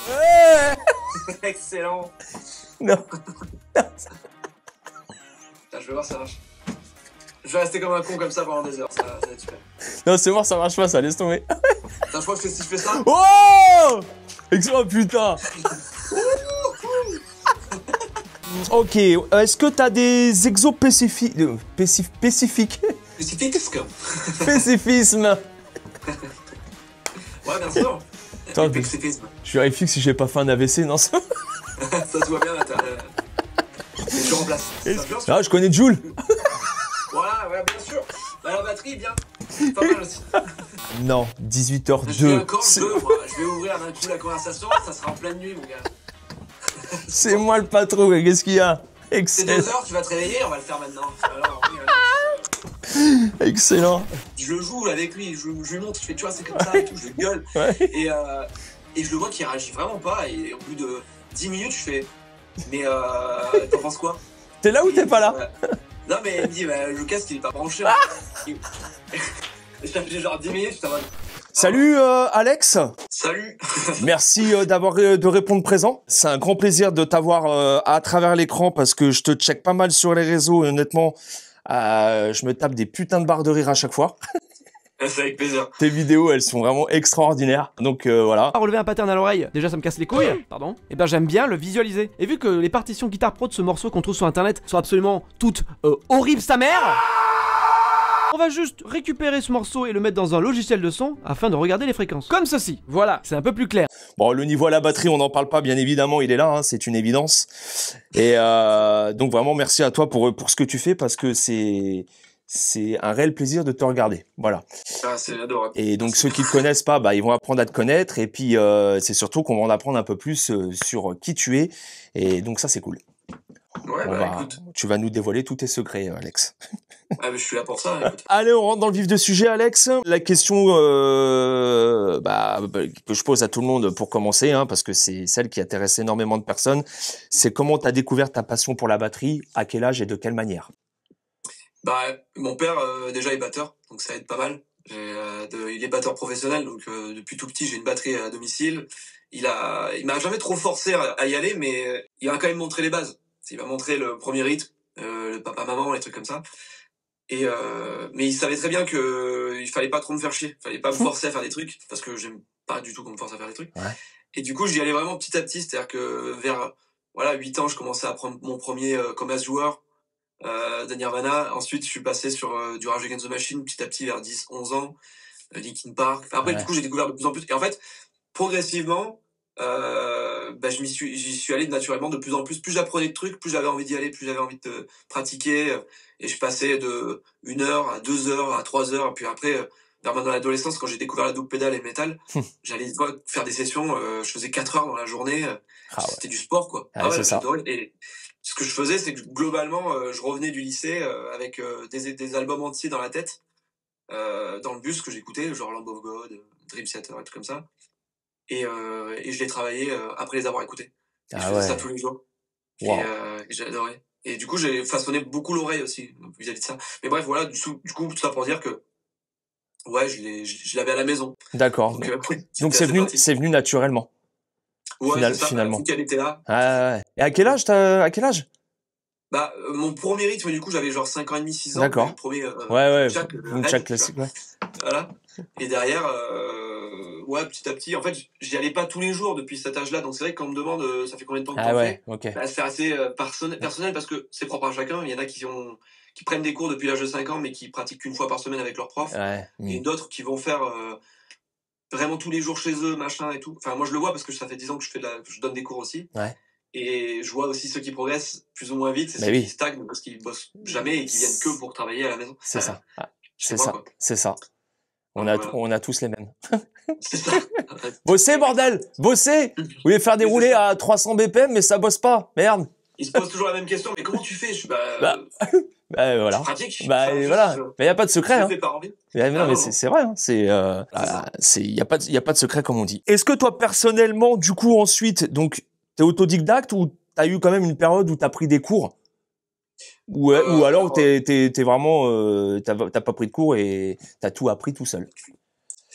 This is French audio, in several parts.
Ouais. Excellent. Non. Putain, je vais voir ça marche. Je vais rester comme un con comme ça pendant des heures, ça va être super. Non, c'est mort, ça marche pas, ça, laisse tomber. Putain, je crois que si je fais ça... Oh! Excellent, putain. Ok, est-ce que t'as des exos spécifiques? Spécifiques? Spécifique. Spécifisme. Ouais, bien sûr. Attends, Spécificisme. je vérifie que si j'ai pas fait un AVC, non, ça... Ça se voit bien là, je remplace. Ah, je connais Joule. Voilà, ouais, bien sûr. Bah, la batterie, bien. C'est pas mal aussi. Non, Je suis 18h02. encore deux, moi. Je vais ouvrir d'un coup la conversation, ça sera en pleine nuit, mon gars. C'est moi le patron, qu'est-ce qu'il y a? C'est Excellent. 2 heures, tu vas te réveiller, on va le faire maintenant. Alors, oui, Excellent. je joue avec lui, je lui montre, je fais, tu vois, c'est comme ça et tout, je gueule. Ouais. Et je le vois qu'il réagit vraiment pas, et au bout de 10 minutes, je fais, mais t'en penses quoi? T'es là ou t'es pas là? Non, mais il me dit, bah, le casque il est pas branché. Ça fait genre 10 minutes, je t'en Salut Alex. Salut. Merci de répondre présent. C'est un grand plaisir de t'avoir à travers l'écran parce que je te check pas mal sur les réseaux et honnêtement, je me tape des putains de barres de rire à chaque fois. C'est avec plaisir. Tes vidéos, elles sont vraiment extraordinaires. Donc voilà. Relever un pattern à l'oreille, déjà ça me casse les couilles, pardon. Et ben j'aime bien le visualiser. Et vu que les partitions guitare pro de ce morceau qu'on trouve sur internet sont absolument toutes horribles sa mère, on va juste récupérer ce morceau et le mettre dans un logiciel de son afin de regarder les fréquences. Comme ceci, voilà, c'est un peu plus clair. Bon, le niveau à la batterie, on n'en parle pas, bien évidemment, il est là, hein, c'est une évidence. Et donc vraiment, merci à toi pour ce que tu fais parce que c'est un réel plaisir de te regarder. Voilà. Ah, c'est adorable. Et donc ceux qui te connaissent pas, bah ils vont apprendre à te connaître et puis c'est surtout qu'on va en apprendre un peu plus sur qui tu es. Et donc ça c'est cool. Ouais, écoute. Tu vas nous dévoiler tous tes secrets, Alex. Ah, mais je suis là pour ça, écoute. Allez, on rentre dans le vif du sujet, Alex. La question que je pose à tout le monde pour commencer, hein, parce que c'est celle qui intéresse énormément de personnes, c'est comment tu as découvert ta passion pour la batterie, à quel âge et de quelle manière? Bah, mon père, déjà, est batteur, donc ça aide pas mal. Il est batteur professionnel, donc depuis tout petit, j'ai une batterie à domicile. Il m'a jamais trop forcé à y aller, mais il m'a quand même montré les bases. Il m'a montré le premier rythme, le papa-maman, les trucs comme ça. Mais il savait très bien que il fallait pas trop me faire chier. Il fallait pas me forcer à faire des trucs, parce que j'aime pas du tout qu'on me force à faire des trucs. Ouais. Et du coup, j'y allais vraiment petit à petit, c'est-à-dire que vers 8 ans, je commençais à prendre mon premier commerce joueur de Nirvana. Ensuite, je suis passé sur du Rage Against the Machine petit à petit vers 10-11 ans, Linkin Park. Après, du coup, j'ai découvert de plus en plus. Et en fait, progressivement, j'y suis allé naturellement de plus en plus. Plus j'apprenais de trucs, plus j'avais envie d'y aller, plus j'avais envie de pratiquer. Et je passais de 1 heure à 2 heures à 3 heures. Et puis après, vers dans l'adolescence, quand j'ai découvert la double pédale et le métal, j'allais faire des sessions. Je faisais 4 heures dans la journée. C'était du sport, quoi. C'est ça. Et ce que je faisais, c'est que globalement, je revenais du lycée avec des albums entiers dans la tête, dans le bus que j'écoutais, genre Lamb of God, Dream Theater et tout comme ça. Et je l'ai travaillé après les avoir écoutés. Et je faisais ça tous les jours. Wow. Et j'ai adoré. Et du coup, j'ai façonné beaucoup l'oreille aussi vis-à-vis de ça. Mais bref, voilà, du coup, tout ça pour dire que ouais, je l'avais à la maison. D'accord. Donc c'est venu naturellement. Ouais, c'est ça, finalement. Elle était là. Ouais. Et à quel âge? Bah, mon premier rythme, du coup, j'avais genre 5 ans et demi, 6 ans. D'accord. Le premier, Jack classique, ouais. Voilà. Et derrière, ouais, petit à petit, en fait, j'y allais pas tous les jours depuis cet âge-là. Donc c'est vrai que quand on me demande, ça fait combien de temps que t'en fais? Okay. Bah, c'est assez personnel parce que c'est propre à chacun. Il y en a qui prennent des cours depuis l'âge de 5 ans, mais qui pratiquent qu'une fois par semaine avec leur prof. Ouais. Et d'autres qui vont faire vraiment tous les jours chez eux, machin et tout. Enfin, moi, je le vois parce que ça fait 10 ans que je donne des cours aussi. Ouais. Et je vois aussi ceux qui progressent plus ou moins vite, c'est ceux qui stagnent parce qu'ils bossent jamais et qui viennent que pour travailler à la maison. C'est ça. C'est ça. On a tous les mêmes. C'est ça. Bossez, bordel! Bossez! Vous voulez faire dérouler à 300 BPM, mais ça bosse pas. Merde! Ils se posent toujours la même question, mais comment tu fais? Voilà. Je pratique. Voilà. Mais y a pas de secret, hein. Pas envie. Non, mais c'est vrai, hein. Y a pas de secret, comme on dit. Est-ce que toi, personnellement, du coup, ensuite, donc, t'es autodidacte ou t'as eu quand même une période où t'as pris des cours? Ou alors t'es vraiment, t'as pas pris de cours et t'as tout appris tout seul?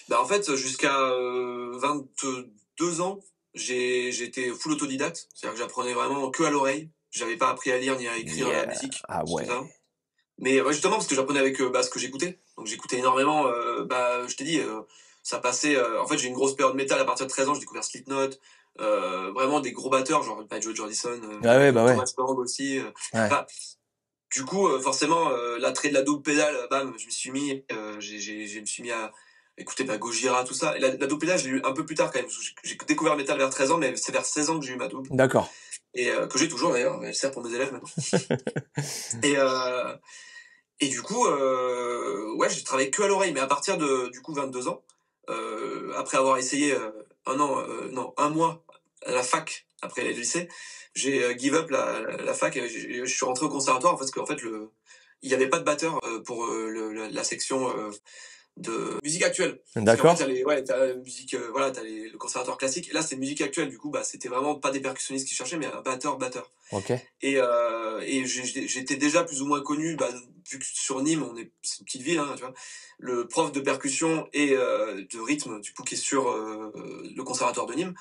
Bah, en fait, jusqu'à 22 ans, j'étais full autodidacte. C'est-à-dire que j'apprenais vraiment que à l'oreille. J'avais pas appris à lire ni à écrire la musique. Ah ouais. Mais ouais, justement, parce que j'apprenais avec ce que j'écoutais. Donc j'écoutais énormément. Je t'ai dit, ça passait. En fait, j'ai une grosse période métal à partir de 13 ans. J'ai découvert Slipknot. Vraiment des gros batteurs, genre Joe Jordison, Thomas Lang aussi. Du coup, forcément, l'attrait de la double pédale, bam, je me suis mis à écouter Gojira, tout ça. Et la double pédale, je l'ai eu un peu plus tard quand même. J'ai découvert le métal vers 13 ans, mais c'est vers 16 ans que j'ai eu ma double. D'accord. Et que j'ai toujours d'ailleurs, elle sert pour mes élèves maintenant. Et du coup, j'ai travaillé que à l'oreille, mais à partir de du coup 22 ans, après avoir essayé un mois à la fac après le lycée, j'ai give up la fac. Je suis rentré au conservatoire parce qu'en fait il y avait pas de batteur pour la section de musique actuelle. D'accord. En fait, t'as la musique, t'as le conservatoire classique. Et là, c'est musique actuelle. Du coup, c'était vraiment pas des percussionnistes qui cherchaient, mais un batteur. Ok. Et j'étais déjà plus ou moins connu, vu que sur Nîmes, c'est une petite ville, hein, tu vois. Le prof de percussion et de rythme, du coup, qui est sur le conservatoire de Nîmes,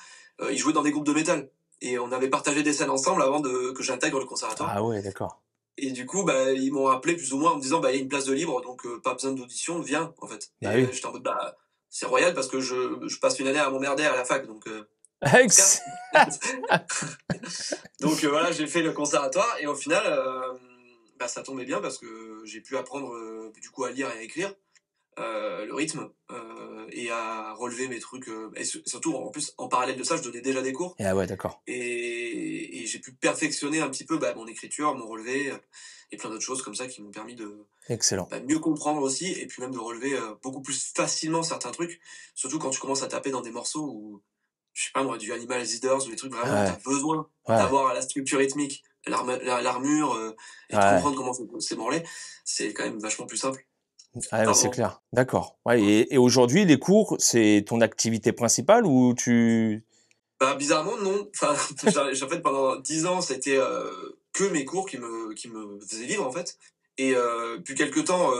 il jouait dans des groupes de métal. Et on avait partagé des scènes ensemble avant que j'intègre le conservatoire. Ah ouais, d'accord. Et du coup, ils m'ont appelé plus ou moins en me disant, il y a une place de libre, donc pas besoin d'audition, viens, en fait. Et j'étais en mode, c'est royal parce que je passe une année à m'emmerder à la fac, donc... Donc voilà, j'ai fait le conservatoire, et au final, ça tombait bien parce que j'ai pu apprendre, du coup, à lire et à écrire, le rythme, et à relever mes trucs, et surtout, en plus, en parallèle de ça, je donnais déjà des cours. Ah ouais, d'accord. Et j'ai pu perfectionner un petit peu mon écriture, mon relevé, et plein d'autres choses comme ça qui m'ont permis de mieux comprendre aussi, et puis même de relever beaucoup plus facilement certains trucs, surtout quand tu commences à taper dans des morceaux où, je sais pas moi, du Animal Leaders ou des trucs vraiment où t'as besoin d'avoir la structure rythmique, l'armure, et de comprendre comment c'est branlé, c'est quand même vachement plus simple. Ah, c'est clair. D'accord. Ouais, et aujourd'hui, les cours, c'est ton activité principale ou tu... Bizarrement, non. Enfin, en fait, pendant 10 ans, c'était que mes cours qui me faisaient vivre, en fait. Et depuis quelques temps,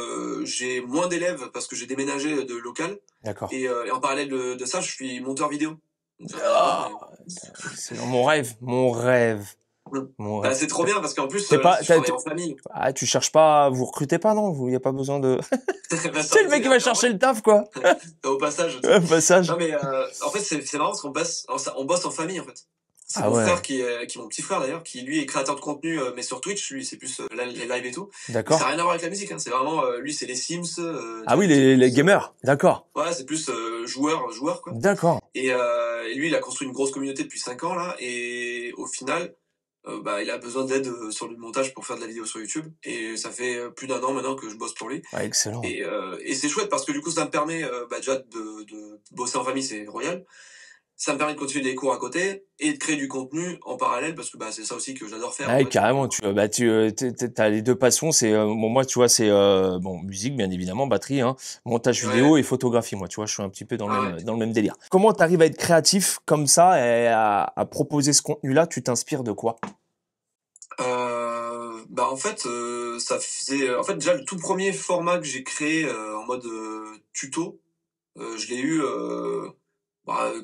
j'ai moins d'élèves parce que j'ai déménagé de local. D'accord. Et en parallèle de ça, je suis monteur vidéo. C'est mon rêve. C'est trop bien parce qu'en plus, je travaille en famille. Ah, tu cherches pas, vous recrutez pas, non? Il y a pas besoin de... C'est le mec qui va chercher le taf, quoi. Au passage. Au passage. Non, mais en fait, c'est marrant parce qu'on bosse en famille, en fait. C'est mon frère qui est mon petit frère d'ailleurs, qui lui est créateur de contenu, mais sur Twitch, lui c'est plus les lives et tout. D'accord. Ça n'a rien à voir avec la musique, hein. C'est vraiment, lui c'est les Sims. Les gamers, d'accord. Ouais, c'est plus joueur quoi. D'accord. Et lui il a construit une grosse communauté depuis 5 ans là, et au final, il a besoin d'aide sur le montage pour faire de la vidéo sur YouTube, et ça fait plus d'1 an maintenant que je bosse pour lui. Ah, excellent. Et c'est chouette parce que du coup ça me permet déjà de bosser en famille, c'est royal. Ça me permet de continuer des cours à côté et de créer du contenu en parallèle parce que c'est ça aussi que j'adore faire. Ouais, carrément. Tu as les deux passions. C'est moi, tu vois, c'est musique bien évidemment, batterie, hein, montage vidéo et photographie. Moi, tu vois, je suis un petit peu dans le même délire. Comment t'arrives à être créatif comme ça et à proposer ce contenu-là? Tu t'inspires de quoi? En fait, ça faisait déjà le tout premier format que j'ai créé en mode tuto. Je l'ai eu.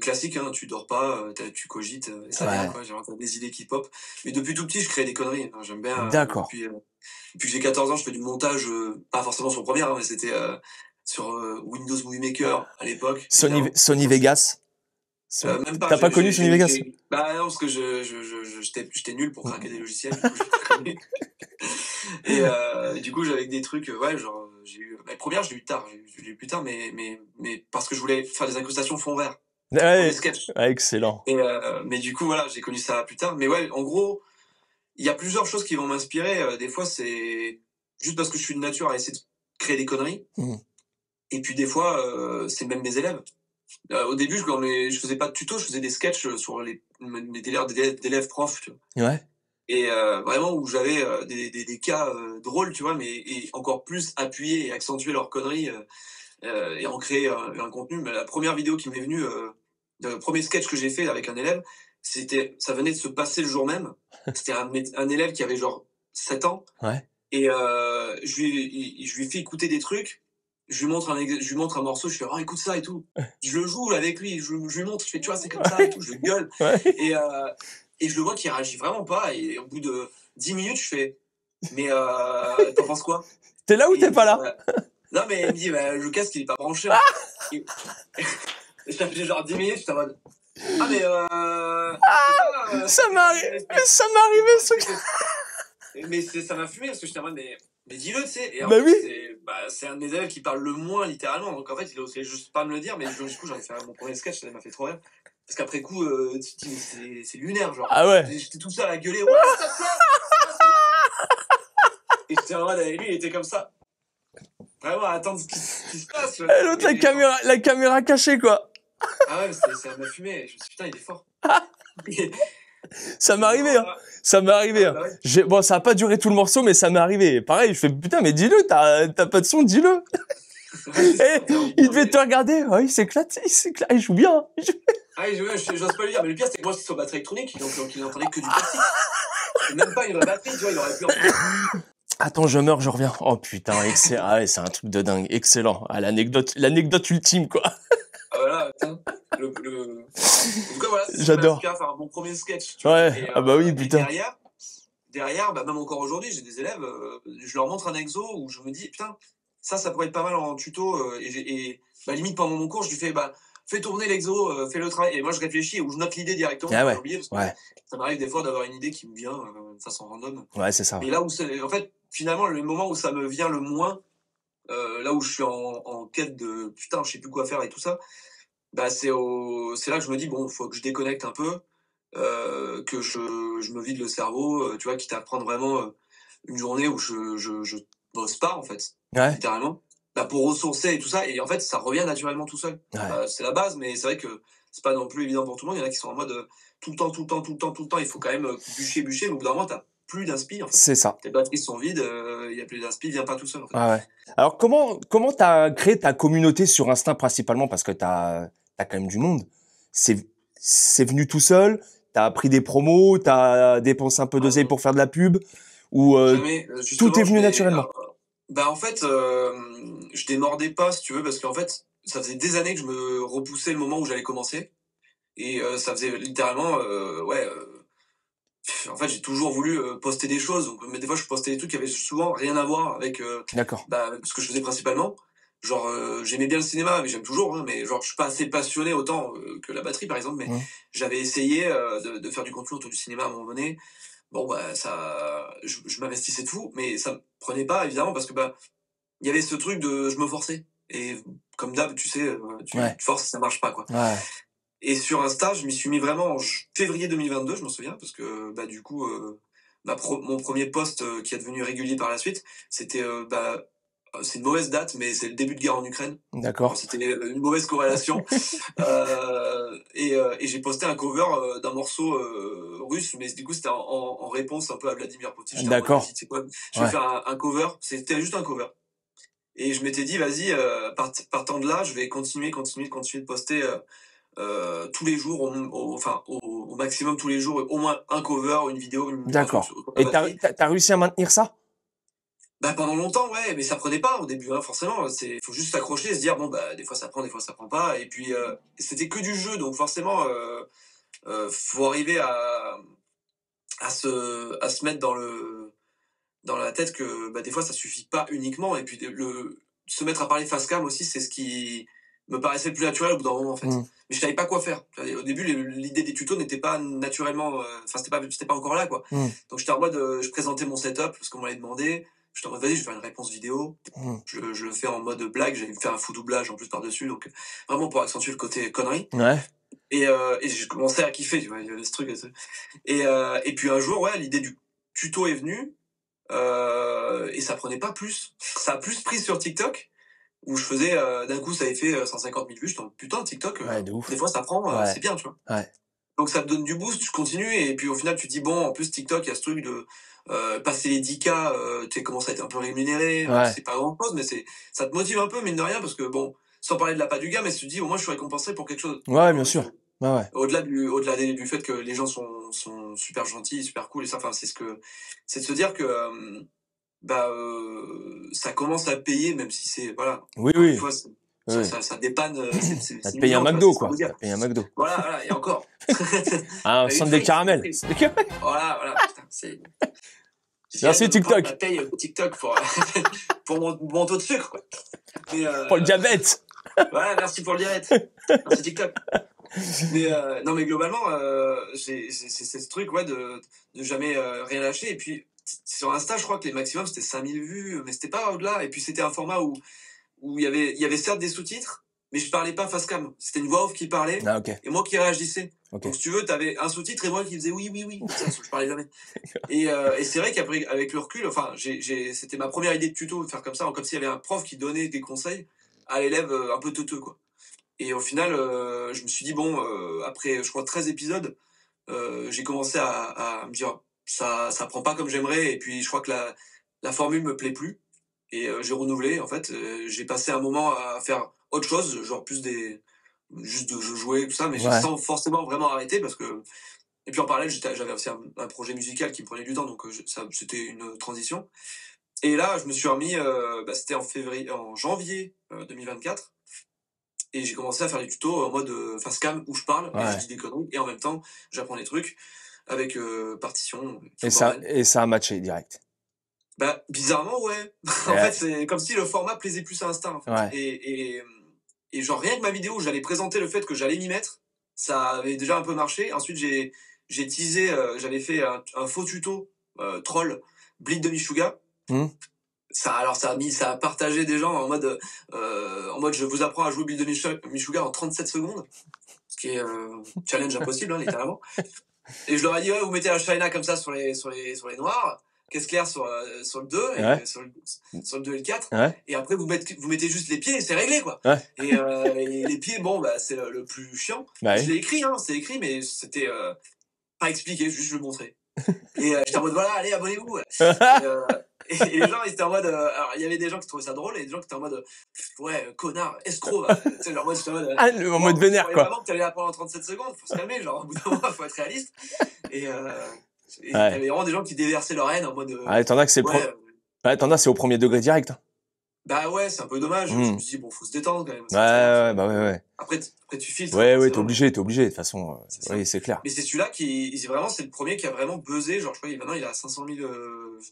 Classique, hein, tu dors pas, tu cogites, et ça vient, quoi, genre t'as des idées qui pop. Mais depuis tout petit, je crée des conneries, hein, j'aime bien. D'accord. Depuis que j'ai 14 ans, je fais du montage, pas forcément sur Premiere, hein, mais c'était sur Windows Movie Maker à l'époque. Sony Vegas. Même pas. T'as pas connu Sony Vegas? Non, parce que j'étais nul pour craquer des logiciels, du coup, j'ai pas connu. Et du coup, j'avais des trucs, genre, j'ai eu, Premiere, je l'ai eu tard, je l'ai eu plus tard, mais parce que je voulais faire des incrustations fond vert. Des sketchs. Excellent. Et mais du coup, voilà, j'ai connu ça plus tard. Mais ouais, en gros, il y a plusieurs choses qui vont m'inspirer. Des fois, c'est juste parce que je suis de nature à essayer de créer des conneries. Et puis des fois, c'est même mes élèves. Au début, je faisais pas de tuto, je faisais des sketchs sur les délires d'élèves profs, tu vois. Ouais. Et vraiment où j'avais des cas drôles, tu vois, et encore plus appuyer et accentuer leurs conneries et en créer un contenu. Mais la première vidéo qui m'est venue, le premier sketch que j'ai fait avec un élève, ça venait de se passer le jour même. C'était un élève qui avait genre 7 ans. Ouais. Et je lui ai fait écouter des trucs. je lui montre un morceau, je fais oh écoute ça et tout. Je le joue avec lui, je lui montre, je fais tu vois c'est comme ça et tout, je gueule. Ouais. Et je le vois qu'il réagit vraiment pas. Et au bout de 10 minutes, je fais mais t'en penses quoi? T'es là ou t'es pas là? Non mais il me dit bah, le casque il est pas branché. Et ça fait genre 10 minutes, j'étais en mode ah mais ça m'est arrivé ce truc. Mais ça m'a fumé parce que j'étais en mode mais dis-le tu sais. Et en Bah fait, oui. c'est un de mes élèves qui parle le moins littéralement, donc en fait il osait juste pas me le dire, mais du coup j'en ai fait mon premier sketch, ça m'a fait trop rire. Parce qu'après coup, tu te dis mais c'est lunaire genre. Ah ouais. J'étais tout seul à gueuler ouais ça se fait. Et j'étais en mode avec lui, il était comme ça. Vraiment à attendre ce qui se passe. Et l'autre la caméra cachée quoi. Ah ouais, mais ça m'a fumé. Je me suis dit, putain, il est fort. Ça m'est arrivé, hein. Ça m'est arrivé. Hein. Ouais. Bon, ça a pas duré tout le morceau, mais ça m'est arrivé. Pareil, je fais, putain, mais dis-le, t'as pas de son, dis-le. Et il devait te regarder. Ouais, il s'éclate, il joue bien. Ah, j'ose pas lui dire, mais le pire, c'est que moi, c'est sur batterie électronique, donc il n'entendait que du plastique. Même pas une vraie batterie, tu vois, il aurait pu en... Attends, je meurs, je reviens. Oh putain, excellent. Ah ouais, c'est un truc de dingue. Excellent. Ah, l'anecdote ultime, quoi. Ah voilà, putain. En tout cas, voilà, j'adore. Enfin, mon premier sketch. Tu vois, ouais, ah bah oui, putain. Derrière, même encore aujourd'hui, j'ai des élèves, je leur montre un exo où je me dis, putain, ça pourrait être pas mal en tuto, et limite pendant mon cours, je lui fais, fais tourner l'exo, fais le travail, et moi je réfléchis, ou je note l'idée directement, ah ouais, oublier, parce que ça m'arrive des fois d'avoir une idée qui me vient de façon random. Ouais, c'est ça. Et là où en fait, finalement, le moment où ça me vient le moins, là où je suis en quête de, putain, je sais plus quoi faire et tout ça, c'est là que je me dis, bon, faut que je déconnecte un peu, que je me vide le cerveau, tu vois, quitte à prendre vraiment une journée où je bosse pas, en fait, littéralement, pour ressourcer et tout ça, et en fait, ça revient naturellement tout seul. C'est la base, mais c'est vrai que c'est pas non plus évident pour tout le monde. Il y en a qui sont en mode tout le temps, il faut quand même bûcher, mais au bout d'un moment, t'as plus d'inspi, en fait. C'est ça. Tes batteries sont vides, il y a plus d'inspi, vient pas tout seul, en fait. Ah ouais. Alors, comment t'as créé ta communauté sur Insta principalement, parce que t'as quand même du monde. C'est venu tout seul. T'as pris des promos, t'as dépensé un peu d'oseille pour faire de la pub, ou tout est venu naturellement. En fait, je démordais pas, si tu veux, parce qu'en fait, ça faisait des années que je me repoussais le moment où j'allais commencer, et ça faisait littéralement, en fait, j'ai toujours voulu poster des choses, donc, mais des fois, je postais des trucs qui avaient souvent rien à voir avec ce que je faisais principalement. Genre, j'aimais bien le cinéma, mais j'aime toujours, hein, mais genre, je suis pas assez passionné autant que la batterie, par exemple, mais j'avais essayé de faire du contenu autour du cinéma à un moment donné. Bon, je m'investissais de fou, mais ça me prenait pas, évidemment, parce que, il y avait ce truc de, je me forçais. Et comme d'hab, tu sais, tu te forces, ça marche pas, quoi. Ouais. Et sur Insta, je m'y suis mis vraiment en février 2022, je m'en souviens, parce que, du coup, mon premier post qui est devenu régulier par la suite, c'était, c'est une mauvaise date, mais c'est le début de guerre en Ukraine. D'accord. C'était une mauvaise corrélation. Et j'ai posté un cover d'un morceau russe, mais du coup c'était en réponse un peu à Vladimir Poutine. D'accord. C'est quoi, je vais faire un cover. C'était juste un cover. Et je m'étais dit, vas-y, partant de là, je vais continuer de poster tous les jours, au maximum tous les jours, au moins un cover, une vidéo. D'accord. Et t'as réussi à maintenir ça? Pendant longtemps, ouais, mais ça prenait pas au début, hein, forcément. Faut juste s'accrocher et se dire, bon, des fois ça prend, des fois ça prend pas. Et puis, c'était que du jeu, donc forcément, faut arriver à se mettre dans la tête que, des fois ça suffit pas uniquement. Et puis, se mettre à parler face cam aussi, c'est ce qui me paraissait le plus naturel au bout d'un moment, en fait. Mais je savais pas quoi faire. Au début, l'idée des tutos n'était pas naturellement, c'était pas encore là, quoi. Donc, j'étais en mode, je présentais mon setup, parce qu'on m'avait demandé. Je t'en vas-y, je vais faire une réponse vidéo. Je le fais en mode blague. J'ai fait un faux doublage en plus par-dessus. Donc, vraiment pour accentuer le côté connerie. Ouais. Et j'ai commencé à kiffer, tu vois, il y avait ce truc. Et puis un jour, l'idée du tuto est venue. Et ça prenait pas plus. Ça a plus pris sur TikTok, où je faisais, d'un coup, ça avait fait 150 000 vues. Je t'en putain, TikTok, de ouf. des fois ça prend, c'est bien, tu vois. Ouais. Donc ça te donne du boost, tu continues, et puis au final, tu te dis, bon, en plus, TikTok, il y a ce truc de passer les 10K, tu sais, commence à être un peu rémunéré, c'est pas grand chose, mais ça te motive un peu, mine de rien, parce que bon, sans parler de l'appât du gars, mais tu te dis, au moins, je suis récompensé pour quelque chose. Ouais, bien sûr. Ouais. Au-delà du fait que les gens sont super gentils, super cool, et ça, c'est de se dire que, bah, ça commence à payer, même si c'est, voilà. Oui, oui. Une fois, ça dépanne. Ça te paye un McDo, quoi. Ça te paye un McDo. Voilà, et encore. Un centre de caramel. Voilà, putain, c'est. Merci TikTok. Je paye TikTok pour mon taux de sucre, quoi. Mais, pour le diabète. Voilà, merci pour le diabète. Merci TikTok. Mais non, mais globalement, c'est ce truc, ouais, de jamais rien lâcher. Et puis sur Insta, je crois que les maximums c'était 5000 vues, mais c'était pas au-delà. Et puis c'était un format où il y avait certes des sous-titres, mais je parlais pas face cam. C'était une voix off qui parlait, et moi qui réagissais. Donc si tu veux, t'avais un sous-titre et moi qui faisais oui. Ça, je parlais jamais. Et c'est vrai qu'après, avec le recul, enfin, c'était ma première idée de tuto de faire comme ça, comme s'il y avait un prof qui donnait des conseils à l'élève un peu teuteux, quoi. Et au final, je me suis dit, bon, après, je crois, 13 épisodes, j'ai commencé à me dire, ça prend pas comme j'aimerais, et puis je crois que la formule me plaît plus, et j'ai renouvelé, en fait. J'ai passé un moment à faire autre chose, genre plus juste de jouer, tout ça, mais sans forcément vraiment arrêter, parce que... Et puis en parallèle, j'avais aussi un projet musical qui me prenait du temps, donc c'était une transition. Et là, je me suis remis, c'était en janvier 2024, et j'ai commencé à faire des tutos en mode face cam où je parle, et je dis des conneries, et en même temps, j'apprends des trucs avec partition. Et ça a matché direct. Bah, bizarrement, ouais. En fait, c'est comme si le format plaisait plus à Insta, en fait. Et genre, rien que ma vidéo où j'allais présenter le fait que j'allais m'y mettre, ça avait déjà un peu marché. Ensuite, j'ai teasé, j'avais fait un faux tuto troll Bleed de Meshuggah. Ça a partagé des gens en mode je vous apprends à jouer Bleed de Meshuggah en 37 secondes, ce qui est challenge impossible, hein, littéralement. Et je leur ai dit, vous mettez la China comme ça sur les noirs, caisse claire sur le 2, et sur le 2 et le 4, et après vous mettez juste les pieds et c'est réglé, quoi. Et les pieds, bon, bah, c'est le plus chiant. Je l'ai écrit, hein, c'est écrit, mais c'était pas expliqué, juste je le montrais. Et j'étais en mode, voilà, allez, abonnez-vous. Et les gens, ils étaient en mode. Alors, il y avait des gens qui trouvaient ça drôle et des gens qui étaient en mode. Ouais, connard, escroc. Tu sais, genre, moi, j'étais en mode. Vénère, quoi. Vraiment que t'allais apprendre en 37 secondes, faut se calmer, genre, au bout d'un moment, faut être réaliste. Et il y avait vraiment des gens qui déversaient leur haine en mode. T'en as que c'est au premier degré direct. Hein. Bah ouais, c'est un peu dommage. Je me suis dit, bon, faut se détendre quand même. Ouais. Après, tu filtres. Ouais, t'es obligé, de toute façon. Oui, c'est clair. Mais c'est celui-là c'est le premier qui a vraiment buzzé. Genre, je crois, maintenant, il a 500 000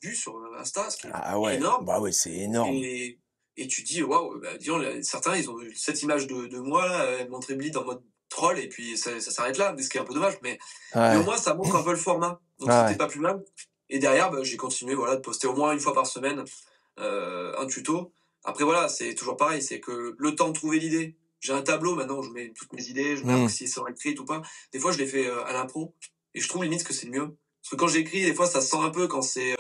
vues sur Insta, ce qui est énorme. Bah ouais, c'est énorme. Et tu dis, waouh, bah, disons, certains, ils ont eu cette image de moi, là, montrer Bleed en mode troll, et puis ça s'arrête là, ce qui est un peu dommage, mais au moins, ça montre un peu le format. Donc, c'était pas plus mal. Et derrière, j'ai continué, voilà, de poster au moins une fois par semaine un tuto. Après, voilà, c'est toujours pareil, c'est que le temps de trouver l'idée. J'ai un tableau maintenant où je mets toutes mes idées, je mets si c'est écrit ou pas. Des fois, je les fais à l'impro, et je trouve limite que c'est le mieux. Parce que quand j'écris, des fois, ça se sent un peu quand c'est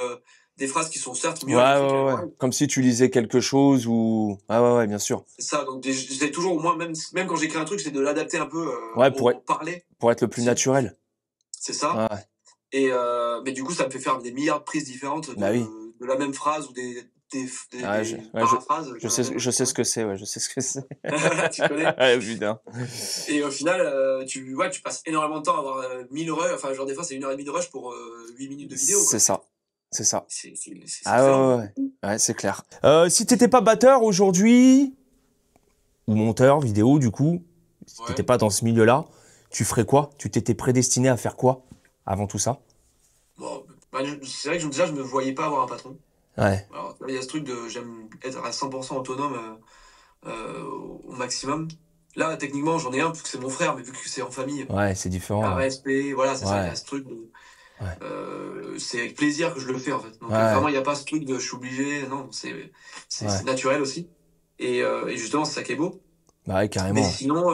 des phrases qui sont certes mieux. Ouais. Comme si tu lisais quelque chose ou. Ouais, bien sûr. C'est ça, donc j'essaie toujours, au moins, même quand j'écécris un truc, c'est de l'adapter un peu pour parler. Pour être le plus naturel. C'est ça. Ouais. Et mais du coup, ça me fait faire des milliards de prises différentes de la même phrase ou des paraphrases. Je sais ce que c'est, je sais ce que c'est. Tu connais. Putain. Et au final, tu passes énormément de temps à avoir 1000 rushs, enfin, genre des fois, c'est 1h30 de rush pour 8 minutes de vidéo, quoi. C'est ça. C'est ouais, c'est clair. Si t'étais pas batteur aujourd'hui, ou monteur vidéo, du coup, si t'étais pas dans ce milieu-là, tu ferais quoi? Tu t'étais prédestiné à faire quoi avant tout ça? Bon, c'est vrai que déjà, je me voyais pas avoir un patron. Ouais. Alors, il y a ce truc de j'aime être à 100% autonome au maximum. Là, techniquement, j'en ai un, parce que c'est mon frère, mais vu que c'est en famille. Ouais, c'est différent. Un respect, voilà, c'est ça, il y a ce truc de. C'est avec plaisir que je le fais, en fait. Donc, vraiment, il n'y a pas ce truc de je suis obligé, non, c'est naturel aussi. Et justement, c'est ça qui est beau. Bah ouais, carrément. Mais sinon,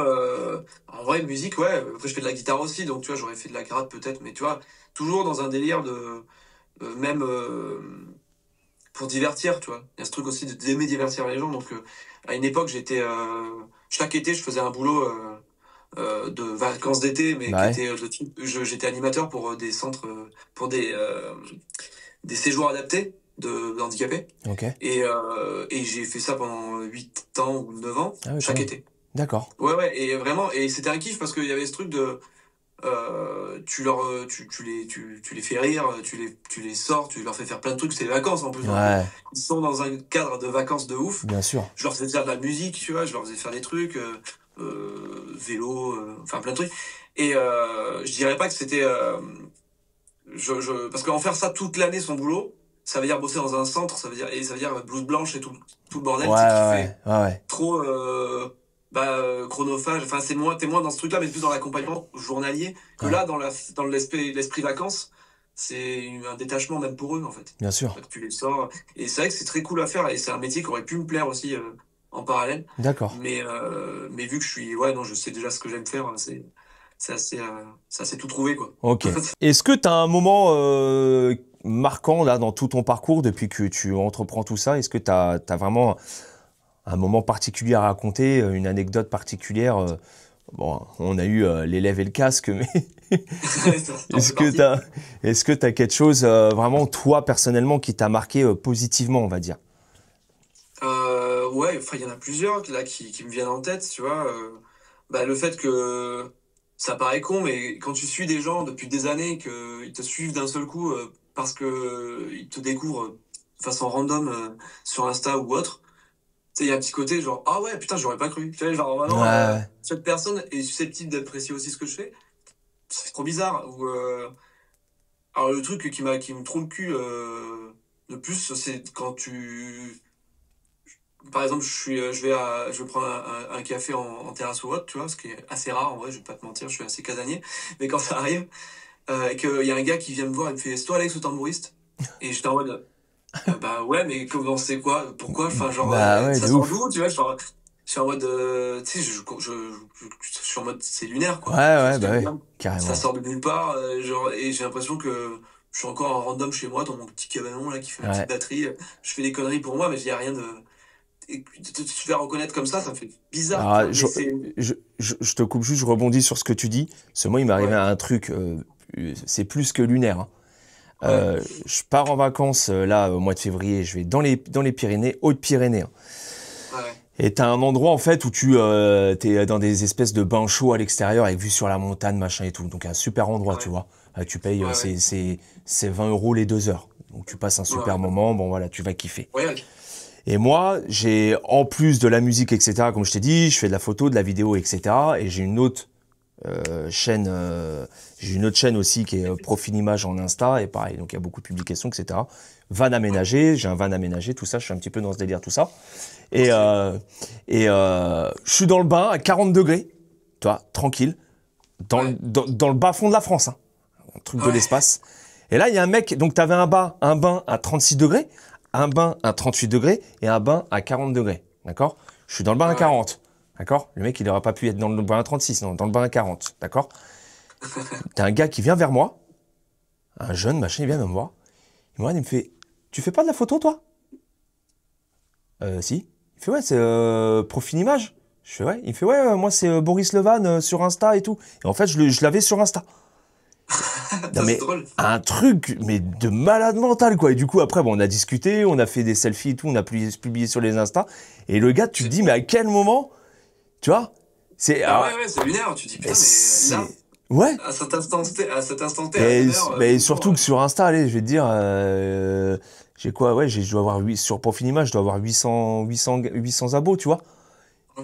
en vrai, musique, ouais. Après, je fais de la guitare aussi, donc tu vois, j'aurais fait de la gratte peut-être, mais tu vois, toujours dans un délire de. Même. Pour divertir, tu vois. Il y a ce truc aussi d'aimer divertir les gens. Donc, à une époque, chaque été, je faisais un boulot de vacances d'été, mais qui était de type. J'étais animateur pour des centres, pour des séjours adaptés d'handicapés. Okay. Et j'ai fait ça pendant 8 ans ou 9 ans, chaque été. D'accord. Ouais, et vraiment, et c'était un kiff parce qu'il y avait ce truc de. tu les fais rire, tu les sors, tu leur fais faire plein de trucs, c'est les vacances en plus. Ouais. Ils sont dans un cadre de vacances de ouf. Bien sûr. Je leur faisais faire de la musique, tu vois, je leur faisais faire des trucs, vélo, enfin plein de trucs. Et je dirais pas que c'était... parce qu'en faire ça toute l'année, son boulot, ça veut dire bosser dans un centre, ça veut dire blouse blanche et tout le bordel, Ouais. trop chronophage. Enfin, t'es moins dans ce truc-là, mais plus dans l'accompagnement journalier que là, dans l'esprit vacances. C'est un détachement même pour eux, en fait. Bien sûr. Tu les sors. Et c'est vrai que c'est très cool à faire. Et c'est un métier qui aurait pu me plaire aussi en parallèle. D'accord. Mais vu que je sais déjà ce que j'aime faire, c'est assez tout trouvé, quoi. Ok. Est-ce que tu as un moment marquant là dans tout ton parcours depuis que tu entreprends tout ça? Est-ce que tu as vraiment un moment particulier à raconter, une anecdote particulière? Bon, on a eu l'élève et le casque, mais est-ce que tu as quelque chose vraiment, toi, personnellement, qui t'a marqué positivement, on va dire? Ouais, enfin, il y en a plusieurs là qui me viennent en tête, tu vois. Le fait que ça paraît con, mais quand tu suis des gens depuis des années, qu'ils te suivent d'un seul coup parce que ils te découvrent de façon random sur Insta ou autre, tu sais, il y a un petit côté genre, ah ouais, putain, j'aurais pas cru. Tu vois, genre, maintenant, cette personne est susceptible d'apprécier aussi ce que je fais. C'est trop bizarre. Alors, le truc qui me trouve le cul le plus, c'est quand par exemple, je vais prendre un café en terrasse ou autre, tu vois, ce qui est assez rare en vrai, je vais pas te mentir, je suis assez casanier. Mais quand ça arrive, et qu'il y a un gars qui vient me voir, il me fait, c'est toi Alex le tambouriste? Et j'étais en mode, bah ouais, mais comment c'est quoi? Pourquoi? Enfin, genre, ça sort d'où, tu vois, genre, je suis en mode, tu sais, je suis en mode, c'est lunaire, quoi. Ouais, carrément. Ça sort de nulle part, genre, et j'ai l'impression que je suis encore en random chez moi, dans mon petit cabanon, là, qui fait ma petite batterie. Je fais des conneries pour moi, mais il n'y a rien de... Et te faire reconnaître comme ça me fait bizarre. Alors, je te coupe juste, je rebondis sur ce que tu dis. Ce mois, il m'est arrivé un truc, c'est plus que lunaire. Hein. Je pars en vacances, là, au mois de février, je vais dans les Pyrénées, Hautes-Pyrénées. Hein. Et t'as un endroit, en fait, où t'es dans des espèces de bains chauds à l'extérieur, avec vue sur la montagne, machin et tout. Donc, un super endroit, tu vois. Tu payes, c'est 20 € les 2 heures. Donc, tu passes un super moment, bon, voilà, tu vas kiffer. Et moi, j'ai, en plus de la musique, etc., comme je t'ai dit, je fais de la photo, de la vidéo, etc. Et j'ai une autre chaîne aussi qui est Profil Image en Insta. Et pareil, donc il y a beaucoup de publications, etc. Van aménagé, j'ai un van aménagé, tout ça. Je suis un petit peu dans ce délire, tout ça. Et je suis dans le bain à 40 degrés, tu vois, tranquille, dans le bas fond de la France, hein, un truc de l'espace. Et là, il y a un mec, donc tu avais un bain à 36 degrés, un bain à 38 degrés et un bain à 40 degrés, d'accord? Je suis dans le bain à 40, d'accord? Le mec, il n'aurait pas pu être dans le bain à 36, non, dans le bain à 40, d'accord? T'as un gars qui vient vers moi, un jeune, machin, il vient me voir. Il me fait, tu fais pas de la photo, toi? Si. Il fait, ouais, c'est Profil Image. Je fais, ouais. Il fait, ouais, moi, c'est Boris Levan sur Insta et tout. Et en fait, je l'avais sur Insta. Non, mais un truc mais de malade mental, quoi. Et du coup, après, bon, on a discuté, on a fait des selfies et tout, on a publié sur les Insta. Et le gars, tu te dis, mais à quel moment, tu vois, c'est c'est lunaire. Tu te dis, putain, mais là, ouais, à cet instant T, mais surtout que sur Insta, allez, je vais te dire, j'ai quoi, ouais, je dois avoir sur Profil Image, je dois avoir 800 abos, tu vois.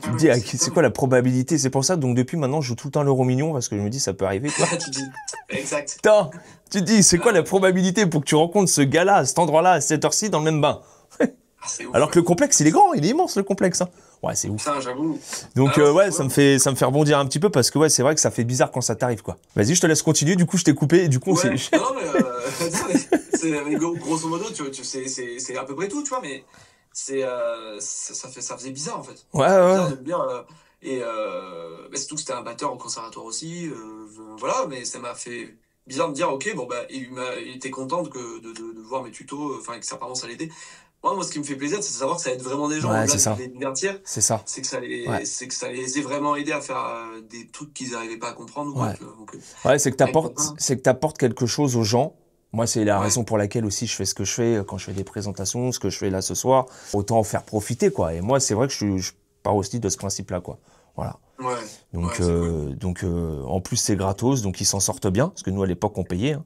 Tu te dis, c'est quoi la probabilité? C'est pour ça, donc depuis maintenant, je joue tout le temps l'euro million parce que je me dis, ça peut arriver, quoi. Tu dis, exact. Putain, tu te dis, c'est quoi la probabilité pour que tu rencontres ce gars-là, à cet endroit-là, à cette heure-ci, dans le même bain? Alors que le complexe, il est grand, il est immense, le complexe. Hein. Ouais, c'est ouf. Putain, j'avoue. Donc, ouais, ça me fait rebondir un petit peu parce que, ouais, c'est vrai que ça fait bizarre quand ça t'arrive, quoi. Vas-y, je te laisse continuer, du coup, je t'ai coupé, et du coup, non, mais grosso modo, c'est à peu près tout, tu vois, mais ça faisait bizarre, en fait. Ouais. Bizarre de me dire, surtout que c'était un batteur au conservatoire aussi, voilà, mais ça m'a fait bizarre de me dire, ok, bon, bah, il était content de voir mes tutos, enfin, que apparemment ça l'aidait. Moi, ce qui me fait plaisir, c'est de savoir que ça aide vraiment des gens, ouais, au-delà de les divertir. C'est ça. C'est que ça les ait vraiment aidés à faire des trucs qu'ils n'arrivaient pas à comprendre. Ouais, c'est que t'apportes quelque chose aux gens. Moi, c'est la raison pour laquelle aussi je fais ce que je fais quand je fais des présentations, ce que je fais là ce soir. Autant en faire profiter, quoi. Et moi, c'est vrai que je pars aussi de ce principe-là, quoi. Voilà. Ouais. Donc, Cool. en plus c'est gratos, donc ils s'en sortent bien, parce que nous à l'époque on payait. Hein.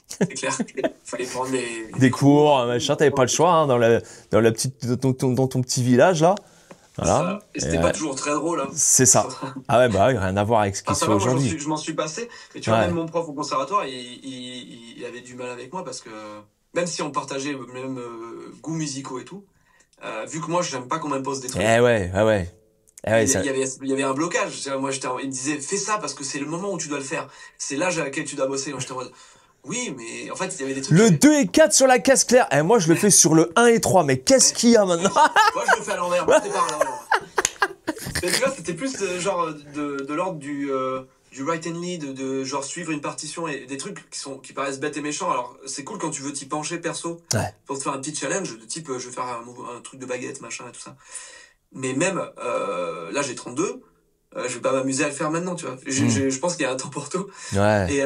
C'est clair. Fallait prendre Des cours, machin, t'avais pas le choix, hein, dans la petite, dans ton petit village là. Voilà. Et c'était pas toujours très drôle. Hein. C'est ça. Ah ouais, bah rien à voir avec ce qui se fait aujourd'hui. Je m'en suis passé. Et tu vois, même mon prof au conservatoire, il avait du mal avec moi parce que même si on partageait le même goûts musicaux et tout, vu que moi, j'aime pas qu'on m'impose des trucs. Eh ouais. Il y avait un blocage. Moi, il me disait, fais ça parce que c'est le moment où tu dois le faire. C'est l'âge à laquelle tu dois bosser. Moi, j'étais en mode, oui, mais en fait, il y avait des trucs. Le 2 et 4 sur la caisse claire. Et moi, je le fais sur le 1 et 3. Mais qu'est-ce qu'il y a maintenant? Moi, je le fais à l'envers. Moi, c'était pas à l'envers. Mais tu vois, c'était plus genre de l'ordre du write and lead, de genre suivre une partition et des trucs qui paraissent bêtes et méchants. Alors, c'est cool quand tu veux t'y pencher perso pour te faire un petit challenge de type je vais faire un truc de baguette, machin et tout ça. Mais même, là, j'ai 32. Je vais pas m'amuser à le faire maintenant, tu vois. Je pense qu'il y a un temps pour tout. Ouais. Et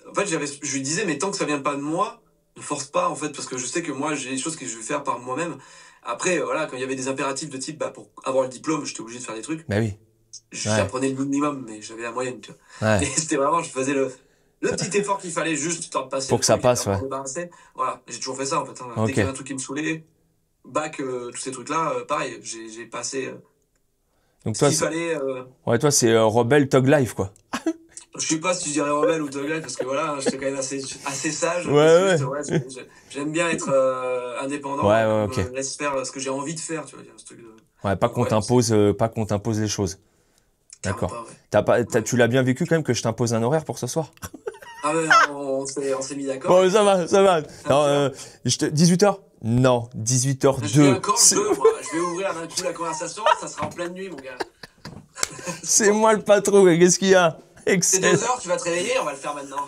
en fait, je lui disais, mais tant que ça vient pas de moi, ne force pas, en fait, parce que je sais que moi, j'ai des choses que je vais faire par moi-même. Après, voilà, quand il y avait des impératifs de type, pour avoir le diplôme, j'étais obligé de faire des trucs. Bah oui. J'apprenais le minimum, mais j'avais la moyenne, tu vois. Ouais. Et c'était vraiment, je faisais le petit effort qu'il fallait juste temps de passer. Pour que ça passe, ouais. Voilà, j'ai toujours fait ça, en fait. Hein. Okay. Dès qu'il y avait un truc qui me saoulait, tous ces trucs-là, pareil, j'ai passé donc ce toi, qu'il fallait. Ouais, toi, c'est rebelle Thug Life, quoi. Je sais pas si je dirais rebelle ou Thug Life, parce que voilà, j'étais quand même assez sage. Ouais. J'aime bien être indépendant. Ouais, ok. Laisse faire ce que j'ai envie de faire, tu vois. Ce truc de... Ouais, pas qu'on t'impose les choses. D'accord. Ouais. Tu l'as bien vécu quand même que je t'impose un horaire pour ce soir? Ah ouais, on s'est mis d'accord. Bon, ça va. Non, 18h? Non, 18h02. Je vais ouvrir d'un coup la conversation, ça sera en pleine nuit, mon gars. C'est moi le patron, qu'est-ce qu'il y a? C'est 2h, tu vas te réveiller, on va le faire maintenant.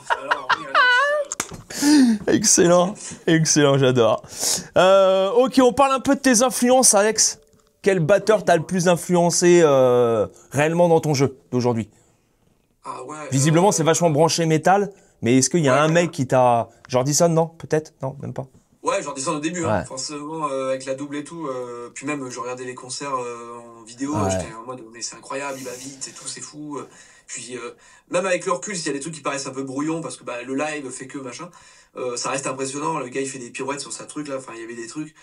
Excellent, j'adore. Ok, on parle un peu de tes influences, Alex. Quel batteur t'as le plus influencé réellement dans ton jeu d'aujourd'hui? Ah ouais. Visiblement, c'est vachement branché métal, mais est-ce qu'il y a un mec qui t'a... Jordison, non? Peut-être? Non, même pas. Ouais, Jordison au début, hein, forcément, avec la double et tout. Puis même, je regardais les concerts en vidéo, j'étais en mode, mais c'est incroyable, il va vite et tout, c'est fou. Puis même avec le recul, s'il y a des trucs qui paraissent un peu brouillons, parce que le live fait que machin, ça reste impressionnant. Le gars, il fait des pirouettes sur sa truc, là, enfin, il y avait des trucs.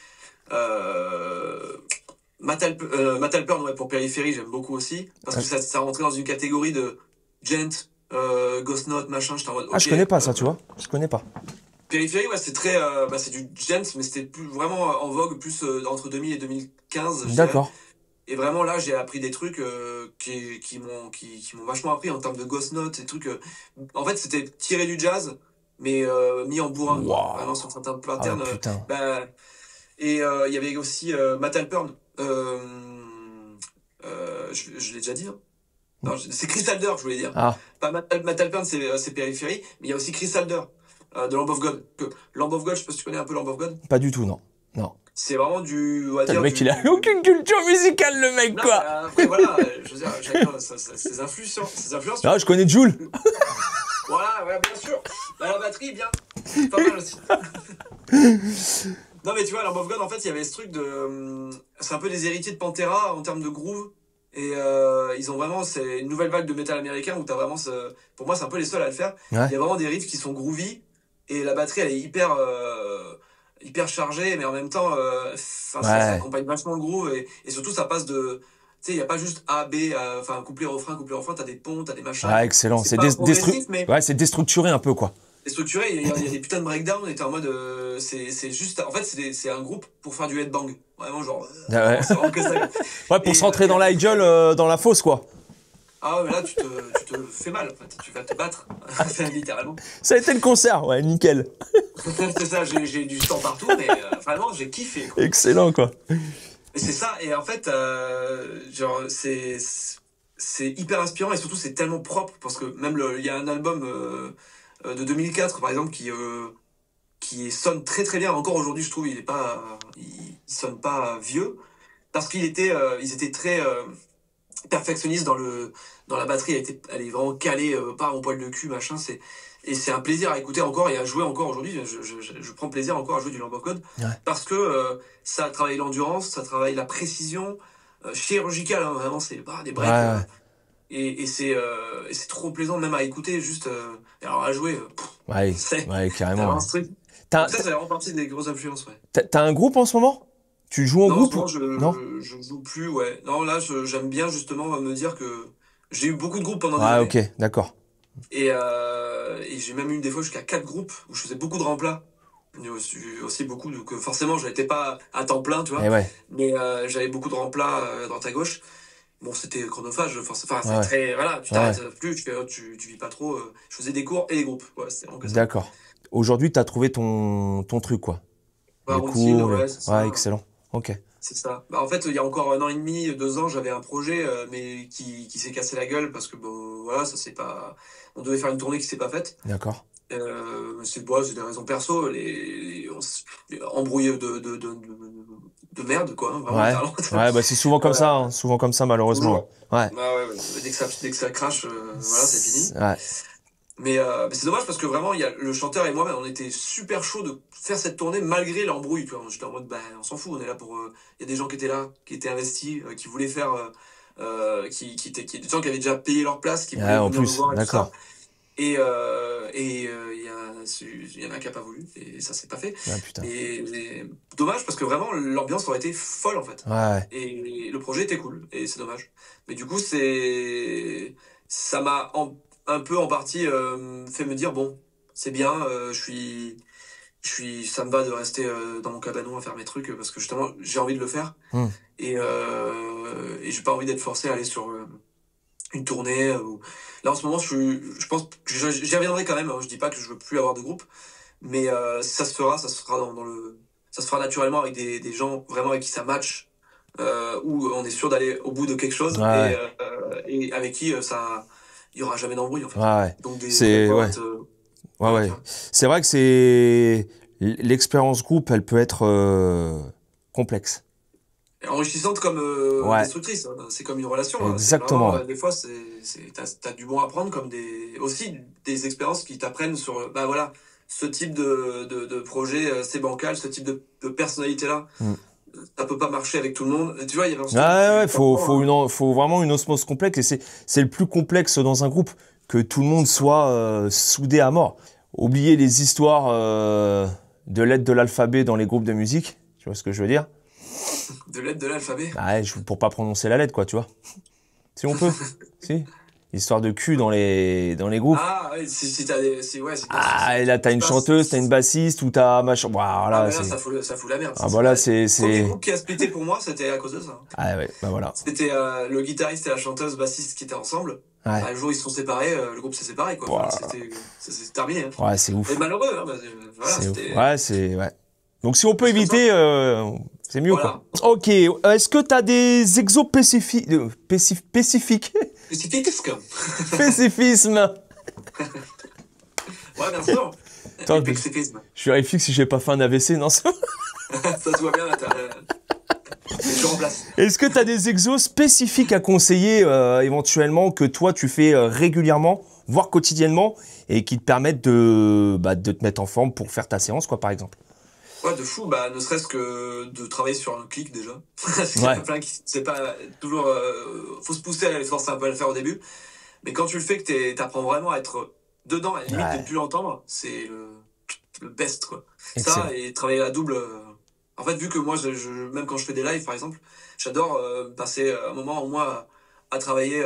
Matt Alpern, ouais, pour Périphérie, j'aime beaucoup aussi, parce que ça rentrait dans une catégorie de gent, Ghost Note, machin, j'étais en mode... Ah, je connais pas ça, tu vois, je connais pas. Périphérie, ouais, c'est très, c'est du gent, mais c'était plus vraiment en vogue, plus entre 2000 et 2015. D'accord. Et vraiment là, j'ai appris des trucs qui m'ont vachement appris en termes de Ghost Note, des trucs. En fait, c'était tiré du jazz, mais mis en bourrin, wow. Vraiment sur certains patterns. Ah, putain. Et il y avait aussi Matt Alpern. Je l'ai déjà dit. Hein. Non, c'est Chris Alder, je voulais dire. Ah. Pas Matt Alpern, c'est Périphérie, mais il y a aussi Chris Alder. De Lamb of God. Lamb of God, je sais pas si tu connais un peu Lamb of God. Pas du tout, non. C'est vraiment du... Le mec, il a aucune culture musicale, le mec, non, quoi. Après, voilà, je veux dire, chacun ses influences. Ah, je connais Jul. Voilà, ouais, bien sûr. La batterie, bien. Pas mal aussi. Non, mais tu vois, Lamb of God, en fait, il y avait ce truc de... c'est un peu des héritiers de Pantera en termes de groove. Et ils ont vraiment... C'est une nouvelle vague de métal américain où t'as vraiment... Pour moi, c'est un peu les seuls à le faire. Ouais. Il y a vraiment des riffs qui sont groovy. Et la batterie, elle est hyper chargée, mais en même temps, ça accompagne vachement le groove. Et surtout, ça passe de... Tu sais, il n'y a pas juste A, B, enfin, couplet, refrain, t'as des ponts, t'as des machins. Ah, excellent. C'est c'est déstructuré un peu, quoi. Déstructuré, il y a des putains de breakdowns, et t'es en mode, c'est juste, en fait, c'est un groupe pour faire du headbang. Vraiment, genre, c'est vraiment que ça. Ouais, pour se rentrer dans la gueule, dans la fosse, quoi. Ah ouais, mais là, tu te fais mal, en fait. Tu vas te battre, littéralement. Ça a été le concert, ouais, nickel. C'est ça, j'ai du sang partout, mais vraiment, j'ai kiffé, quoi. Excellent, quoi. Et c'est ça, et en fait, genre, c'est hyper inspirant, et surtout, c'est tellement propre, parce que même il y a un album de 2004, par exemple, qui sonne très très bien. Encore aujourd'hui, je trouve, il sonne pas vieux, parce ils étaient très perfectionnistes dans la batterie. Elle est vraiment calée, pas en poil de cul, machin. Et c'est un plaisir à écouter encore et à jouer encore aujourd'hui. Je prends plaisir encore à jouer du Lamb of God, parce que ça travaille l'endurance, ça travaille la précision, chirurgicales, hein, vraiment, c'est des breaks. Ouais, Et c'est trop plaisant même à écouter, juste. Et alors à jouer, ouais, c'est ouais, carrément. vraiment un Ouais. truc. T'as, Donc ça fait vraiment partie des grosses influences, ouais. t'as un groupe en ce moment? Tu joues en Non, en ce groupe moment, Non? je joue plus, ouais. Non, là, j'aime bien justement me dire que j'ai eu beaucoup de groupes pendant des Ouais, années. ok, d'accord. Et j'ai même eu des fois jusqu'à 4 groupes où je faisais beaucoup de remplats. Il y a aussi beaucoup, donc forcément, je n'étais pas à temps plein, tu vois. Et ouais, Mais j'avais beaucoup de remplats à droite à gauche. Bon, c'était chronophage, enfin, ouais, c'est ouais, très. Voilà, tu ouais, t'arrêtes plus, tu vis pas trop. Je faisais des cours et des groupes. Ouais, c'est vraiment que ça. d'accord. Aujourd'hui, t'as trouvé ton truc, quoi. Ma Les routine, cours, ouais, c'est ouais, ça. excellent. Ok. C'est ça. Bah, en fait, il y a encore 1 an et demi, 2 ans, j'avais un projet, mais qui s'est cassé la gueule parce que, bon, voilà, ça c'est pas. On devait faire une tournée qui s'est pas faite. D'accord. C'est des raisons perso, embrouillé de merde, quoi, hein, vraiment, Ouais. littéralement. Ouais, bah c'est souvent comme ça, Euh, hein, souvent comme ça, malheureusement. Toujours. Ouais. Bah ouais, ouais. Dès que ça crache, voilà, c'est fini. Ouais. Mais c'est dommage parce que vraiment, il y a le chanteur et moi, on était super chaud de faire cette tournée malgré l'embrouille. Tu vois. J'étais en mode, bah, on s'en fout, on est là pour. Il y a des gens qui étaient là, qui étaient investis, qui voulaient faire. Des gens qui avaient déjà payé leur place, qui Ouais, voulaient en venir nous plus, voir et tout ça. d'accord. Il y en a qui n'a pas voulu, et ça s'est pas fait. Ah, putain. Mais dommage parce que vraiment, l'ambiance aurait été folle en fait. Ouais. Et le projet était cool, et c'est dommage. Mais du coup, ça m'a un peu en partie fait me dire, bon, c'est bien, ça me va de rester dans mon cabanon à faire mes trucs parce que justement, j'ai envie de le faire. Hmm. Et j'ai pas envie d'être forcé à aller sur une tournée. Là, en ce moment, je pense que j'y reviendrai quand même. Hein. Je dis pas que je veux plus avoir de groupe, mais si ça se fera, ça se fera naturellement avec des gens vraiment avec qui ça match, où on est sûr d'aller au bout de quelque chose Ouais. et avec qui il y aura jamais d'embrouille en fait. Ouais. Donc des vrais C'est, ouais. potes. Ouais, Voilà, tu ouais. vois. C'est vrai que c'est l'expérience groupe, elle peut être complexe. Et enrichissante comme Ouais, destructrice. Hein. C'est comme une relation. Hein. C'est exactement. vraiment, Ouais. des fois, t'as du bon à prendre comme aussi des expériences qui t'apprennent sur, bah voilà, ce type de projet, c'est bancal, ce type de personnalité-là. Mm. Ça peut pas marcher avec tout le monde. Et tu vois, il y avait un Ouais, truc où ouais, tu t'apprends, hein. faut vraiment une osmose complexe et c'est le plus complexe dans un groupe que tout le monde soit soudé à mort. Oubliez les histoires de lettres de l'alphabet dans les groupes de musique, tu vois ce que je veux dire? De l'aide de l'alphabet. Bah, ouais, pour pas prononcer la lettre, quoi, tu vois. Si on peut, si. Histoire de cul dans les groupes. Ah, ouais, si t'as des. Ouais, Ah, et là, t'as une pas- chanteuse, t'as une bassiste, ou t'as machin. Ah, Voilà, mais là, c'est. ça fout la merde. Ah, voilà, Le premier c'est. groupe qui a splitté pour moi, c'était à cause de ça. Hein. Ah, ouais, bah voilà. C'était le guitariste et la chanteuse bassiste qui étaient ensemble. Ouais. Bah, le jour où ils se sont séparés, le groupe s'est séparé, quoi. Voilà. Enfin, c'est terminé. Hein. Ouais, c'est ouf. Et malheureux, hein, voilà, C'est ouf. c'était. Ouais, c'est. Ouais. Donc, si on peut C'est comme éviter, c'est mieux, Voilà. quoi. Ok, est-ce que t'as des exos spécifiques. Spécifiques Spécifique. Spécifisme Ouais, bien sûr. Attends, Épexifisme. je vérifie que si j'ai pas fait un AVC, non, ça. Ça se voit bien, là. Je remplace. Est-ce que tu as des exos spécifiques à conseiller éventuellement que toi tu fais régulièrement, voire quotidiennement, et qui te permettent de te mettre en forme pour faire ta séance, quoi, par exemple? Ouais, de fou, bah, ne serait-ce que de travailler sur un clic déjà. Parce qu'il y en a plein qui, c'est pas toujours. Faut se pousser à les forcer un peu à le faire au début. Mais quand tu le fais, que t'apprends vraiment à être dedans, à la limite de ne plus l'entendre, c'est le best, quoi. Excellent. Ça, et travailler la double. En fait, vu que moi, même quand je fais des lives, par exemple, j'adore passer un moment au moins à travailler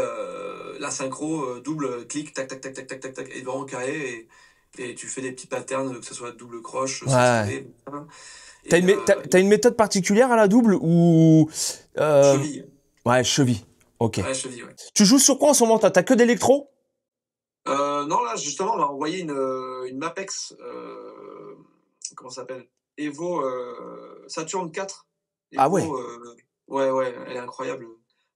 la synchro, double clic, tac, tac, tac, tac, tac, tac, tac, et vraiment carré. Et tu fais des petits patterns, que ce soit double croche, Ouais. etc. T'as une méthode particulière à la double ou Cheville. Ouais, cheville. Ok. Ouais, cheville, ouais. Tu joues sur quoi en ce moment? T'as que d'électro? Non, là, justement, on m'a envoyé une Mapex, comment ça s'appelle? Evo Saturn 4. Ah ouais. Ouais, elle est incroyable.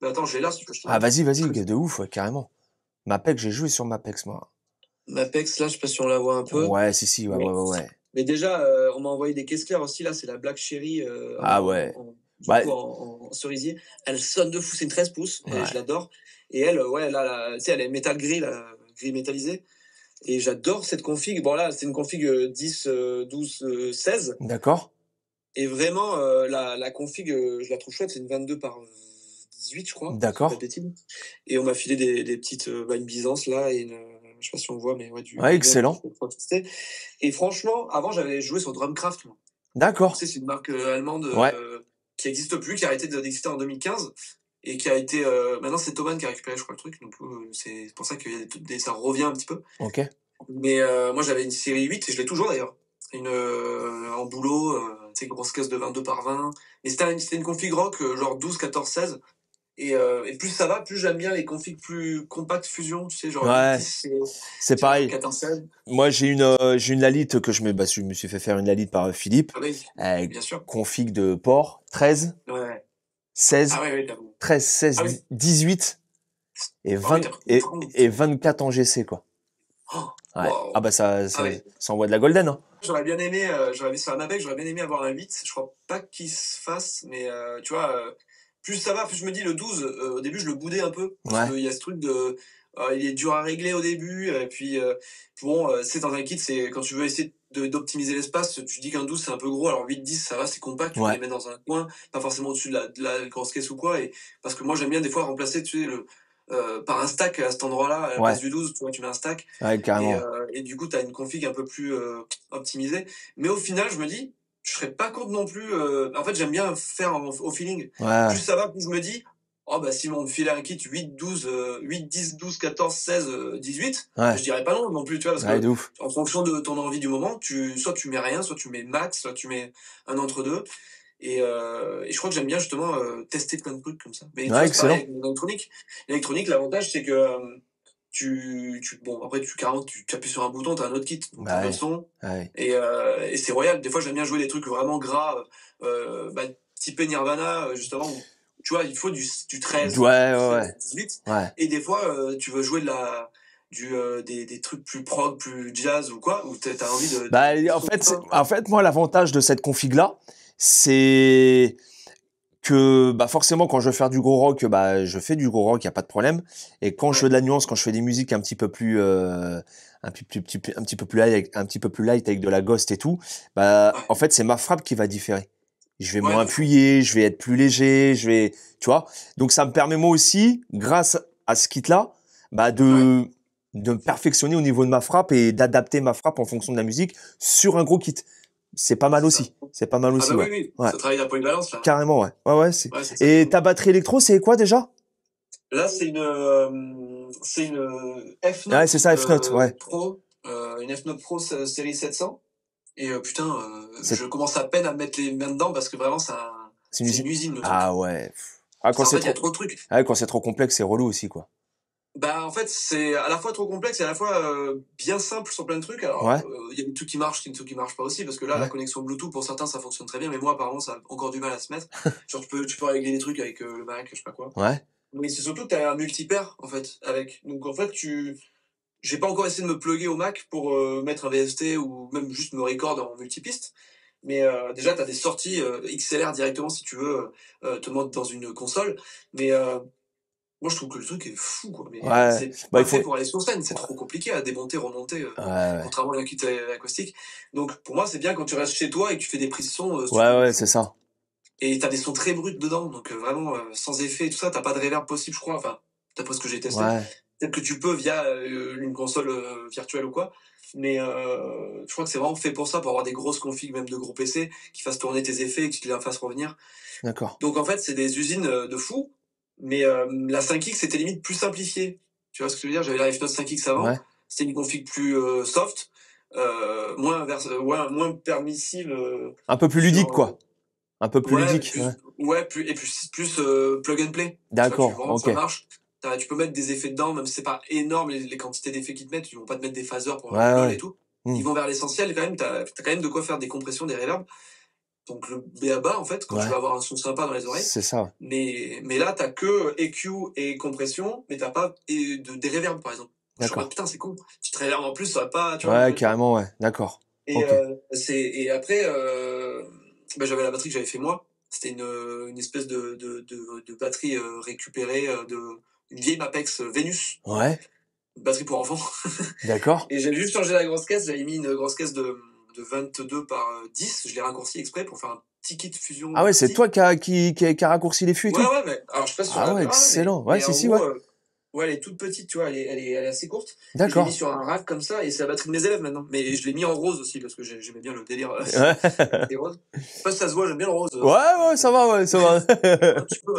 Mais attends, j'ai là, si tu veux, je te Ah vas-y, montre. de ouf, ouais, carrément. Mapex, j'ai joué sur Mapex, moi. Mapex, là, je sais pas si on la voit un peu. Ouais, si, ouais. Mais déjà, on m'a envoyé des caisses claires aussi, là, c'est la Black Cherry Ah ouais. en cerisier. Elle sonne de fou, c'est une 13 pouces, et je l'adore. Et elle, ouais, là, tu sais, elle est métal gris, là, gris métallisé. Et j'adore cette config. Bon, là, c'est une config 10, 12, 16. D'accord. Et vraiment, la config, je la trouve chouette. C'est une 22 par 2018, je crois. D'accord. Pas de bêtises. Et on m'a filé des petites, une Byzance là et je sais pas si on voit, mais ouais, Ouais, excellent. pour tester. Et franchement, avant, j'avais joué sur Drumcraft, moi. Tu D'accord. sais, c'est une marque allemande Ouais. qui n'existe plus, qui a arrêté d'exister en 2015 et qui a été. Maintenant, c'est Thomann qui a récupéré, je crois, le truc. Donc, c'est pour ça que ça revient un petit peu. Ok. Mais moi, j'avais une série 8 et je l'ai toujours d'ailleurs. En boulot, tu sais, grosse caisse de 22 par 20. Et c'était une config rock, genre 12, 14, 16. Et plus ça va, plus j'aime bien les configs plus compacts fusion, tu sais, genre Ouais. 10, C'est pareil. 14, 16. Moi, j'ai une Lalite que je me suis fait faire une Lalite par Philippe. Ah oui, Avec bien sûr. config de port 13, Ouais. 16, Ah ouais, t'avoue. 13, 16, Ah oui. 18 et, Ah oui, 20, t'as et 24 en GC, quoi. Oh, Ouais. wow. Ah bah ça ouais. envoie de la golden, hein. J'aurais bien aimé, j'aurais vu sur la Mapec, j'aurais bien aimé avoir un 8. Je crois pas qu'il se fasse, mais tu vois, plus ça va, plus je me dis le 12, au début je le boudais un peu, parce qu'il y a ce truc de. Il est dur à régler au début, et puis bon, c'est dans un kit, c'est quand tu veux essayer d'optimiser l'espace, tu dis qu'un 12 c'est un peu gros, alors 8-10 ça va, c'est compact, tu peux les mettre dans un coin, pas forcément au-dessus de la grosse caisse ou quoi, et parce que moi j'aime bien des fois remplacer, tu sais, par un stack à cet endroit-là, à la place du 12, tu vois, tu mets un stack. Ouais, carrément. Et du coup, tu as une config un peu plus optimisée. Mais au final, je me dis, je serais pas contre non plus. En fait, j'aime bien faire au feeling. Ouais. Plus ça va, plus je me dis, oh bah si on me filait un kit 8, 12, 8, 10, 12, 14, 16, 18, je dirais pas non non plus, tu vois, parce que en fonction de ton envie du moment, soit tu mets rien, soit tu mets max, soit tu mets un entre-deux. Et je crois que j'aime bien justement tester plein de trucs comme ça. Mais tu vois, c'est pareil avec l'électronique. L'électronique, l'avantage, c'est que bon, après, tu appuies sur un bouton, t'as un autre kit, donc t'as un autre son. Ouais. Et c'est royal. Des fois, j'aime bien jouer des trucs vraiment gras, typé Nirvana, justement, où, tu vois, il faut du 13, 18. Ouais. Et des fois, tu veux jouer des trucs plus prog, plus jazz ou quoi, où t'as envie de. En fait, moi, l'avantage de cette config-là, c'est que forcément quand je veux faire du gros rock, je fais du gros rock, y a pas de problème. Et quand je fais de la nuance, quand je fais des musiques un petit peu plus un petit peu plus light avec de la ghost et tout, en fait c'est ma frappe qui va différer. Je vais moins appuyer, je vais être plus léger, tu vois. Donc ça me permet moi aussi, grâce à ce kit-là, de me perfectionner au niveau de ma frappe et d'adapter ma frappe en fonction de la musique sur un gros kit. C'est pas mal aussi. C'est pas mal aussi, oui. Ça travaille la polyvalence, là. Carrément, ouais. Ouais, et ta batterie électro, c'est quoi déjà? Là, c'est une F-Note. Ouais, c'est ça, F-Note, Pro. Une F-Note Pro série 700. Et je commence à peine à mettre les mains dedans parce que vraiment, c'est une usine, le truc. Ah ouais. En fait, il y a trop de trucs. Ah, quand c'est trop complexe, c'est relou aussi, quoi. En fait, c'est à la fois trop complexe et à la fois bien simple sur plein de trucs. Alors, il y a des trucs qui marchent, des trucs qui marchent pas aussi, parce que là, la connexion Bluetooth, pour certains, ça fonctionne très bien, mais moi, apparemment, ça a encore du mal à se mettre. Genre, tu peux régler des trucs avec le Mac, je sais pas quoi. Ouais. Mais c'est surtout que t'as un multipair, en fait, avec. Donc, en fait, j'ai pas encore essayé de me plugger au Mac pour mettre un VST ou même juste me record en multipiste. Mais déjà, t'as des sorties XLR directement si tu veux te mettre dans une console. Mais moi, je trouve que le truc est fou, quoi. Mais c'est pas fait pour aller sur scène. C'est trop compliqué à démonter, remonter, contrairement à un kit acoustique. Donc, pour moi, c'est bien quand tu restes chez toi et que tu fais des prises son. C'est ça. Et t'as des sons très bruts dedans. Donc, vraiment, sans effet et tout ça, t'as pas de reverb possible, je crois. Enfin, d'après ce que j'ai testé. Peut-être que tu peux via une console virtuelle ou quoi. Mais je crois que c'est vraiment fait pour ça, pour avoir des grosses configs, même de gros PC, qui fassent tourner tes effets et que tu les fasses revenir. D'accord. Donc, en fait, c'est des usines de fou. Mais la 5X, c'était limite plus simplifié. Tu vois ce que je veux dire? J'avais la F-Note 5X avant. C'était une config plus soft, moins permissive. Un peu plus ludique, quoi. Un peu plus ludique. Plus plug and play. D'accord, ok. Ça marche. Tu peux mettre des effets dedans, même si c'est pas énorme les quantités d'effets qu'ils te mettent. Ils vont pas te mettre des phasers pour et tout. Ils vont vers l'essentiel quand même. T'as quand même de quoi faire des compressions, des reverbs. Donc le B.A.-ba en fait, quand tu veux avoir un son sympa dans les oreilles. C'est ça. Mais là, t'as que EQ et compression, mais t'as pas des reverbs par exemple. D'accord. Putain, c'est con. Tu te reverbs en plus, ça va pas. Tu vois, carrément, D'accord. Et après, j'avais la batterie que j'avais fait moi. C'était une espèce de batterie récupérée une vieille Mapex Vénus. Ouais. Une batterie pour enfants. D'accord. Et j'avais juste changé la grosse caisse. J'avais mis une grosse caisse de 22 par 10. Je l'ai raccourci exprès pour faire un petit kit fusion. Ah ouais, c'est petit. toi qui a raccourci les fûts et tout. Ouais, mais alors je sais pas si tu Ah ouais, excellent. Ouais, si, ouais. Ouais, elle est toute petite, tu vois, elle est assez courte. D'accord. Et je l'ai mis sur un rack comme ça, et c'est la batterie de mes élèves maintenant. Mais je l'ai mis en rose aussi, parce que j'aimais bien le délire des roses. Je sais pas si ça se voit, j'aime bien le rose. Ouais, ça va. Un petit peu,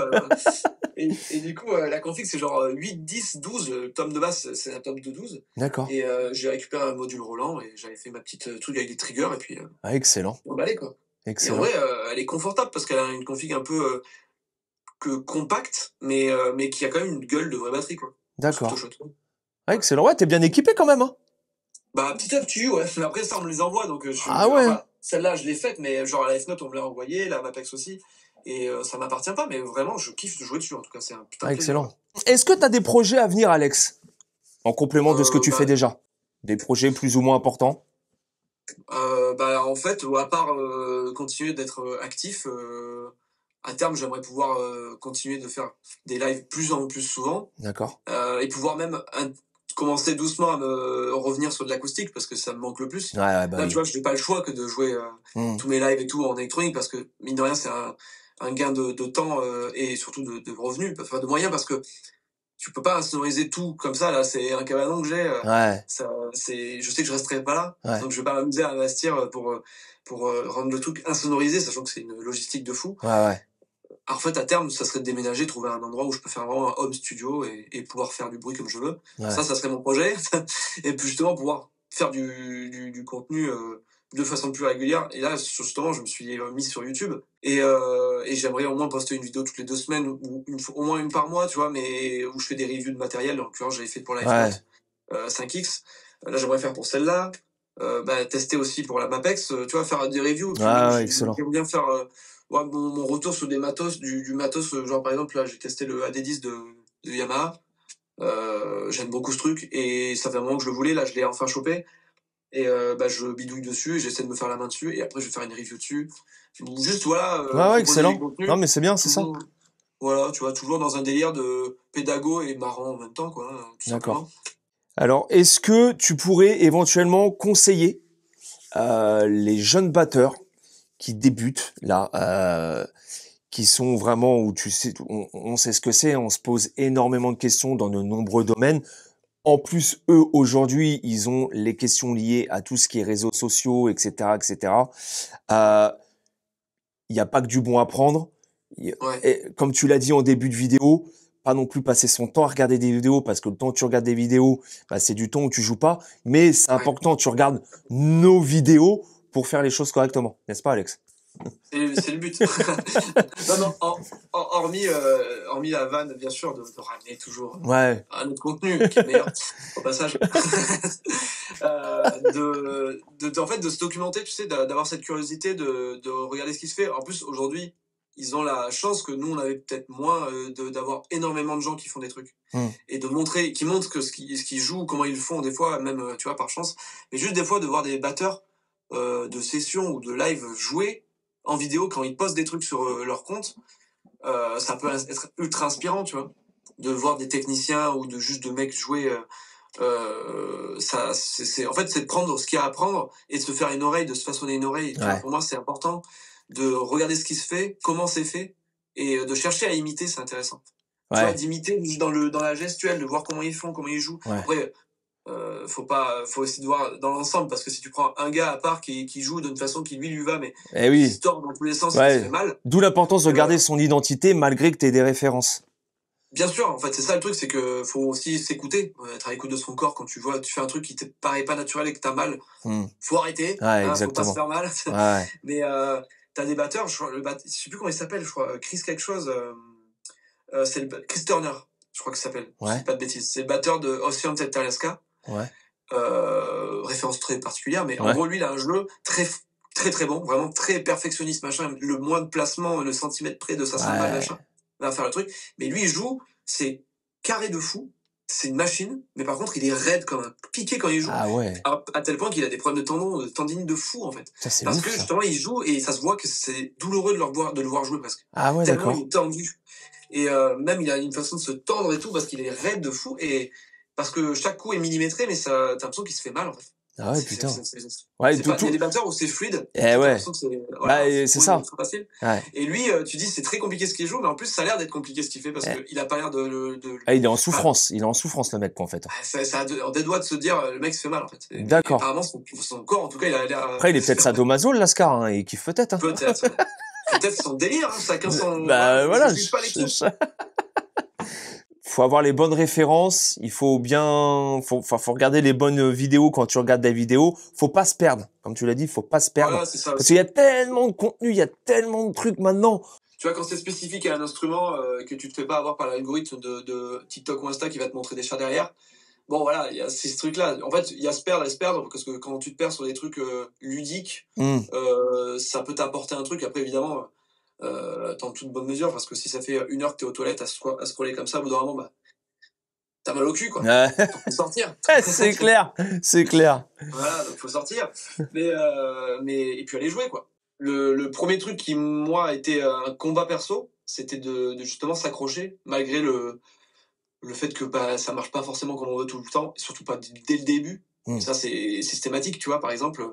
et du coup, la config, c'est genre 8, 10, 12. Le tome de basse, c'est un tome de 12. D'accord. Et j'ai récupéré un module Roland, et j'avais fait ma petite truc avec des triggers, et puis... excellent. Emballé, quoi. Excellent. Et en vrai, elle est confortable, parce qu'elle a une config un peu... que compacte, mais qui a quand même une gueule de vraie batterie, quoi. D'accord. C'est plutôt chouette. Excellent. Ouais, t'es bien équipé quand même, hein. Bah, petit à petit, ouais. Mais après, ça, on me les envoie, donc ouais. Enfin, celle-là, je l'ai faite, mais genre à la F-Note, on me l'a envoyée, la Mapex aussi. Et ça m'appartient pas, mais vraiment, je kiffe de jouer dessus, en tout cas. C'est un putain de excellent. plaisir. Est-ce que t'as des projets à venir, Alex? En complément de ce que tu fais déjà? Des projets plus ou moins importants? En fait, à part continuer d'être actif, à terme, j'aimerais pouvoir continuer de faire des lives plus en plus souvent. D'accord. Et pouvoir même commencer doucement à me revenir sur de l'acoustique, parce que ça me manque le plus. Là, tu vois, je n'ai pas le choix que de jouer tous mes lives et tout en électronique, parce que, mine de rien, c'est un gain de temps et surtout de revenus, enfin de moyens, parce que tu peux pas insonoriser tout comme ça, là, c'est un cabanon que j'ai. Je sais que je resterai pas là, donc je vais pas m'amuser à investir pour rendre le truc insonorisé, sachant que c'est une logistique de fou. Alors, en fait, à terme, ça serait de déménager, trouver un endroit où je peux faire vraiment un home studio et pouvoir faire du bruit comme je veux. Ça serait mon projet. Et puis justement, pouvoir faire du contenu de façon plus régulière. Et là, justement, je me suis mis sur YouTube. Et j'aimerais au moins poster une vidéo toutes les 2 semaines, ou au moins une par mois, tu vois, mais où je fais des reviews de matériel. En l'occurrence, j'avais fait pour la F-Note 5X. Là, j'aimerais faire pour celle-là. Tester aussi pour la Mapex, tu vois, faire des reviews. Excellent. J'aime bien faire... mon retour sur des matos, du matos, genre par exemple là j'ai testé le AD10 de Yamaha, j'aime beaucoup ce truc et ça fait un moment que je le voulais, là je l'ai enfin chopé et je bidouille dessus et j'essaie de me faire la main dessus et après je vais faire une review dessus, juste voilà. Excellent. Non mais c'est bien, c'est ça. Voilà, tu vois, toujours dans un délire de pédago et marrant en même temps, quoi, tout simplement. Alors est-ce que tu pourrais éventuellement conseiller les jeunes batteurs qui débutent là, qui sont vraiment où tu sais, on sait ce que c'est, on se pose énormément de questions dans de nombreux domaines. En plus, eux aujourd'hui, ils ont les questions liées à tout ce qui est réseaux sociaux, etc., etc. Il n'y a pas que du bon à prendre. Et, comme tu l'as dit en début de vidéo, pas non plus passer son temps à regarder des vidéos, parce que le temps que tu regardes des vidéos, c'est du temps où tu joues pas. Mais c'est important, tu regardes nos vidéos pour faire les choses correctement, n'est-ce pas, Alex? C'est le but. non, hormis la vanne, bien sûr, de ramener toujours un autre contenu qui est meilleur, au passage. En fait, de se documenter, tu sais, d'avoir cette curiosité de regarder ce qui se fait. En plus, aujourd'hui, ils ont la chance que nous, on avait peut-être moins d'avoir énormément de gens qui font des trucs. Et de montrer, qui montrent que ce qu'ils jouent, comment ils le font, des fois, même, tu vois, par chance. Mais juste des fois, de voir des batteurs de session ou de live jouer en vidéo quand ils postent des trucs sur leur compte, ça peut être ultra inspirant, tu vois, de voir des techniciens ou juste de mecs jouer. En fait, c'est de prendre ce qu'il y a à prendre et de se faire une oreille, de se façonner une oreille. Tu vois, pour moi, c'est important de regarder ce qui se fait, comment c'est fait, et de chercher à imiter, c'est intéressant. Tu vois, d'imiter dans la gestuelle, de voir comment ils font, comment ils jouent. Après, faut aussi de voir dans l'ensemble, parce que si tu prends un gars à part qui joue d'une façon qui lui va, mais qui se tord dans tous les sens, ça se fait mal. D'où l'importance de garder son identité malgré que tu aies des références. Bien sûr, en fait, c'est ça le truc, c'est que faut aussi s'écouter, être à l'écoute de son corps. Quand tu fais un truc qui te paraît pas naturel et que t'as mal, faut arrêter, faut pas se faire mal. Mais t'as des batteurs, je sais plus comment il s'appelle, je crois, Chris quelque chose, c'est Chris Turner, je crois qu'il s'appelle, je dis pas de bêtises, c'est le batteur de Ocean Ted Alaska. Référence très particulière, mais en gros, lui, il a un jeu très très très bon, vraiment très perfectionniste, machin, le moins de placement, le centimètre près de sa cymbale, machin, va faire le truc. Mais lui, il joue, c'est carré de fou, c'est une machine, mais par contre, il est raide comme un piqué quand il joue. À tel point qu'il a des problèmes de tendinite de fou, en fait. Parce que justement, il joue et ça se voit que c'est douloureux de le voir jouer presque. Tellement il est tendu. Et même, il a une façon de se tendre et tout, parce qu'il est raide de fou, et parce que chaque coup est millimétré, mais t'as l'impression qu'il se fait mal, en fait. Ah ouais, putain. Ouais, il y a des batteurs où c'est fluide. Eh ouais. Voilà, c'est ça. Facile. Ouais. Et lui, tu dis c'est très compliqué ce qu'il joue, mais en plus ça a l'air d'être compliqué ce qu'il fait parce qu'il a pas l'air de... il est en souffrance. Il est en souffrance le mec quoi, en fait. Ça a des doigts de se dire le mec se fait mal en fait. D'accord. Apparemment son corps en tout cas il a l'air. Après il est peut-être sadomaso le Lascar, hein, il kiffe peut-être. Hein. Peut-être son délire, hein, chacun son. Voilà. Je juge pas l'équipe. Faut avoir les bonnes références, il faut faut regarder les bonnes vidéos quand tu regardes des vidéos, faut pas se perdre. Comme tu l'as dit, faut pas se perdre. Voilà, c'est ça parce qu'il y a tellement de contenu, il y a tellement de trucs maintenant. Tu vois, quand c'est spécifique à un instrument, que tu te fais pas avoir par l'algorithme de TikTok ou Insta qui va te montrer des chats derrière. Bon, voilà, il y a ces trucs-là. En fait, il y a se perdre et se perdre, parce que quand tu te perds sur des trucs ludiques, ça peut t'apporter un truc. Après, évidemment, dans toute bonne mesure, parce que si ça fait 1 heure que t'es aux toilettes à scroller comme ça, au bout d'un moment, t'as mal au cul, quoi. Faut sortir. C'est clair, c'est clair. Voilà, donc faut sortir. Et puis aller jouer, quoi. Le premier truc qui, moi, était un combat perso, c'était de justement s'accrocher, malgré le fait que ça marche pas forcément comme on veut tout le temps, et surtout pas dès le début. Ça, c'est systématique, tu vois. Par exemple,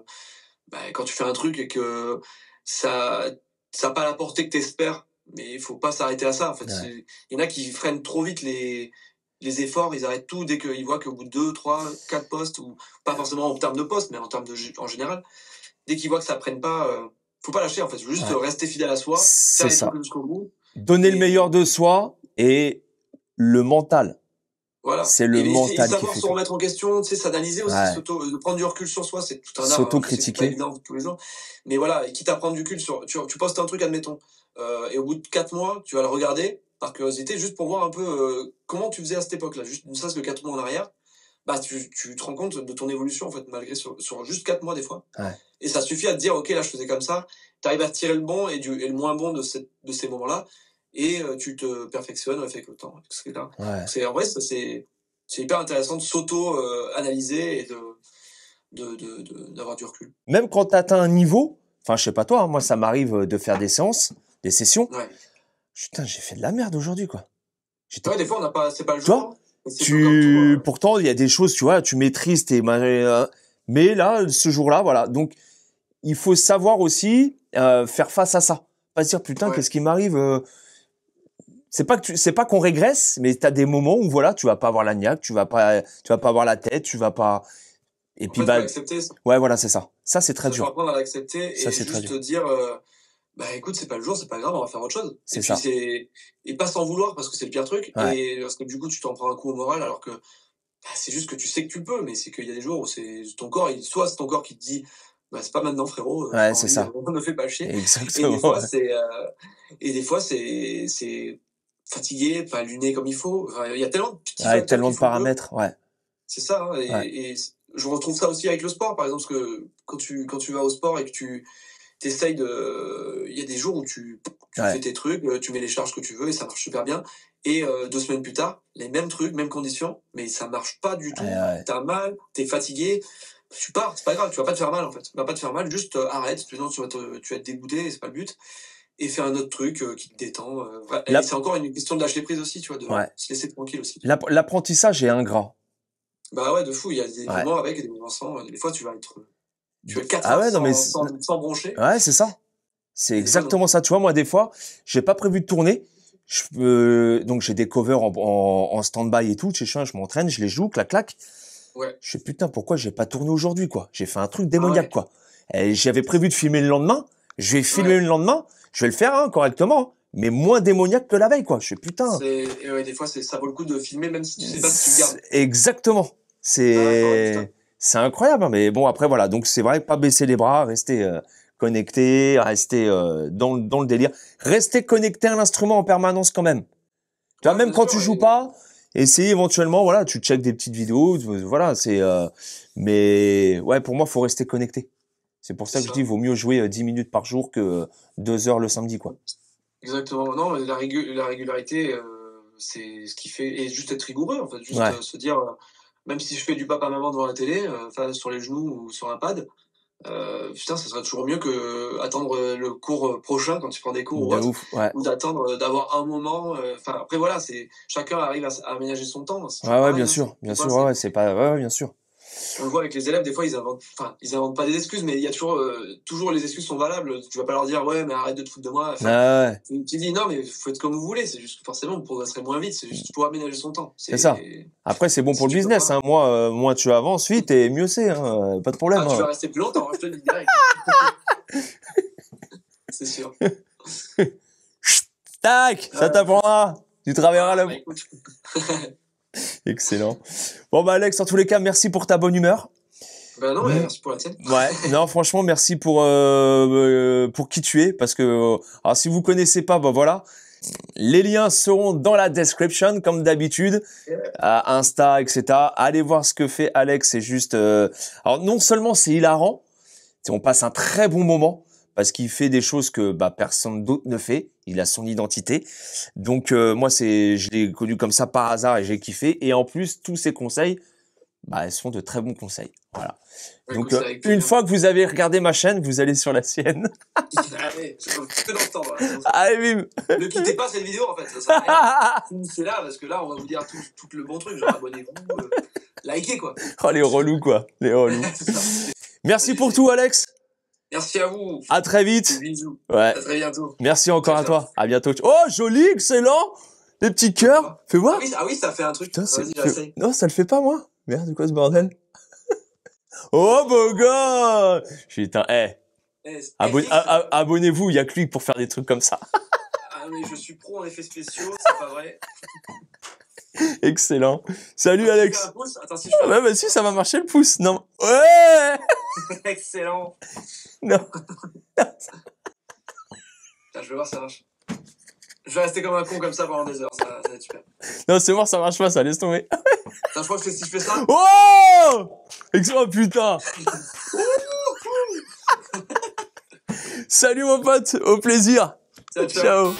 quand tu fais un truc et que ça n'a pas la portée que t'espères, mais il faut pas s'arrêter à ça, en fait. Il y en a qui freinent trop vite les efforts, ils arrêtent tout dès qu'ils voient qu'au bout de 2, 3, 4 postes, ou pas forcément en termes de postes, mais en termes en général, dès qu'ils voient que ça prenne pas, faut pas lâcher, en fait. Juste rester fidèle à soi, faire les trucs jusqu'au bout. Donner le meilleur de soi et le mental. Voilà. C'est le mental qui fait. Savoir se remettre en question, tu sais, s'analyser aussi, de prendre du recul sur soi, c'est tout un art. S'auto-critiquer. C'est pas évident tous les jours. Mais voilà, quitte à prendre du recul sur, tu postes un truc, admettons, et au bout de 4 mois, tu vas le regarder, par curiosité, juste pour voir un peu comment tu faisais à cette époque-là, juste ne serait-ce que 4 mois en arrière, tu te rends compte de ton évolution, en fait, malgré sur juste 4 mois, des fois. Et ça suffit à te dire, ok, là, je faisais comme ça, t'arrives à tirer le bon et le moins bon de ces moments-là, et tu te perfectionnes avec le temps, etc. En vrai, c'est hyper intéressant de s'auto-analyser et d'avoir du recul. Même quand tu atteins un niveau, enfin, je sais pas toi, hein, moi, ça m'arrive de faire des séances, des sessions. Putain, j'ai fait de la merde aujourd'hui, quoi. Des fois, c'est pas le jour. Pourtant, il y a des choses, tu vois, tu maîtrises mais là, ce jour-là, voilà. Donc, il faut savoir aussi faire face à ça. Pas se dire, putain, qu'est-ce qui m'arrive c'est pas qu'on régresse, mais t'as des moments où voilà, tu vas pas avoir la niaque, tu vas pas avoir la tête, tu vas pas. Et puis faut accepter ça. Ouais, voilà, c'est ça. Ça, c'est très dur. Faut apprendre à l'accepter et juste te dire, écoute, c'est pas le jour, c'est pas grave, on va faire autre chose. C'est ça. Et pas s'en vouloir parce que c'est le pire truc. Et parce que du coup, tu t'en prends un coup au moral alors que c'est juste que tu sais que tu le peux, mais c'est qu'il y a des jours où c'est ton corps, soit c'est ton corps qui te dit, c'est pas maintenant, frérot. C'est ça. On ne fait pas chier. Exactement. Et des fois, c'est fatigué, pas luné comme il faut. Enfin, il y a tellement de petits tellement de paramètres, C'est ça, hein, et je retrouve ça aussi avec le sport, par exemple, parce que quand tu vas au sport et que tu t'essayes il y a des jours où tu fais tes trucs, tu mets les charges que tu veux et ça marche super bien. Et 2 semaines plus tard, les mêmes trucs, mêmes conditions, mais ça marche pas du tout. T'as mal, t'es fatigué, tu pars, c'est pas grave, tu vas pas te faire mal en fait. Tu vas pas te faire mal, juste arrête, sinon tu vas être dégoûté, c'est pas le but. Et faire un autre truc qui te détend. Et c'est encore une question de lâcher prise aussi, tu vois, de se laisser tranquille aussi. L'apprentissage est ingrat. Bah ouais, de fou. Il y a des moments avec et des moments sans. Des fois, tu vas être 4 heures sans broncher. Ouais, c'est ça. C'est exactement ça. Tu vois, moi, des fois, j'ai pas prévu de tourner. Donc, j'ai des covers en stand-by et tout. Je m'entraîne, je les joue, clac, clac. Je sais, putain, pourquoi j'ai pas tourné aujourd'hui, quoi. J'ai fait un truc démoniaque, quoi. Et j'avais prévu de filmer le lendemain. Je vais filmer le lendemain. Je vais le faire correctement, mais moins démoniaque que la veille, quoi. Je suis putain. Des fois, ça vaut le coup de filmer, même si tu sais pas si tu gardes. Exactement. C'est incroyable, mais bon, après, voilà. Donc, c'est vrai, pas baisser les bras, rester connecté, rester dans le délire. Rester connecté à l'instrument en permanence, quand même. Tu vois, même quand tu joues pas, essayer éventuellement, voilà, tu checkes des petites vidéos, voilà, mais ouais, pour moi, faut rester connecté. C'est pour ça que je dis, vaut mieux jouer 10 minutes par jour que 2 heures le samedi, quoi. Exactement. Non, la régularité, c'est ce qui fait, et juste être rigoureux, en fait. Juste se dire, même si je fais du papa-maman devant la télé, sur les genoux ou sur un pad, putain, ça serait toujours mieux que attendre le cours prochain quand tu prends des cours ou d'attendre d'avoir un moment. Après, voilà, chacun arrive à aménager son temps. Bien sûr. C'est pas, bien sûr. On le voit avec les élèves, des fois, ils inventent pas des excuses, mais il y a toujours les excuses sont valables. Tu vas pas leur dire, ouais, mais arrête de te foutre de moi. Ouais. Tu dis, non, mais faites comme vous voulez. C'est juste que forcément, vous progresserez moins vite. C'est juste pour aménager son temps. C'est ça. Après, c'est bon pour le business. Hein. Moi, moins tu avances vite et mieux c'est. Hein. Pas de problème. Tu vas rester plus longtemps, je te le dis direct. C'est sûr. Tac, ça t'apprendra. Tu travailleras là. Excellent. Bon bah Alex, en tous les cas, merci pour ta bonne humeur. Ben non, merci pour la tienne. Ouais, non, franchement, merci pour qui tu es, parce que alors si vous connaissez pas, bah voilà, les liens seront dans la description comme d'habitude, Insta, etc. Allez voir ce que fait Alex, c'est juste. Alors non seulement c'est hilarant, on passe un très bon moment. Parce qu'il fait des choses que personne d'autre ne fait. Il a son identité. Donc moi, je l'ai connu comme ça par hasard et j'ai kiffé. Et en plus, tous ses conseils, ils sont de très bons conseils. Voilà. Donc une fois que vous avez regardé ma chaîne, vous allez sur la sienne. Allez, que d'entendre. Allez, bim. Ne quittez pas cette vidéo en fait. Ça sert à rien. C'est là parce que là, on va vous dire tout le bon truc. Genre abonnez-vous, likez quoi. Oh les relous quoi, les relous. Merci pour tout, Alex. Merci à vous. À très vite. Bisous. Ouais. À très bientôt. Merci encore à toi. À bientôt. Oh, joli, excellent. Les petits cœurs. Fais voir. Ah oui, ça fait un truc. Putain, vas-y, j'essaye. Non, ça le fait pas, moi. Merde, quoi ce bordel? Oh, beau gars. Putain, abonnez-vous, il y a que lui pour faire des trucs comme ça. Ah, mais je suis pro en effets spéciaux, c'est pas vrai. Excellent. Salut, Alex. Tu fais un pouce? Attends, si je fais ouais, si, ça va marcher le pouce. Non. Ouais. Excellent. Non. Putain, je vais voir si ça marche. Je vais rester comme un con comme ça pendant des heures, ça va être super. Non, c'est mort, ça marche pas, ça, laisse tomber. Putain, je crois que si je fais ça... Oh. Excellent, putain. Salut, mon pote, au plaisir. Ciao.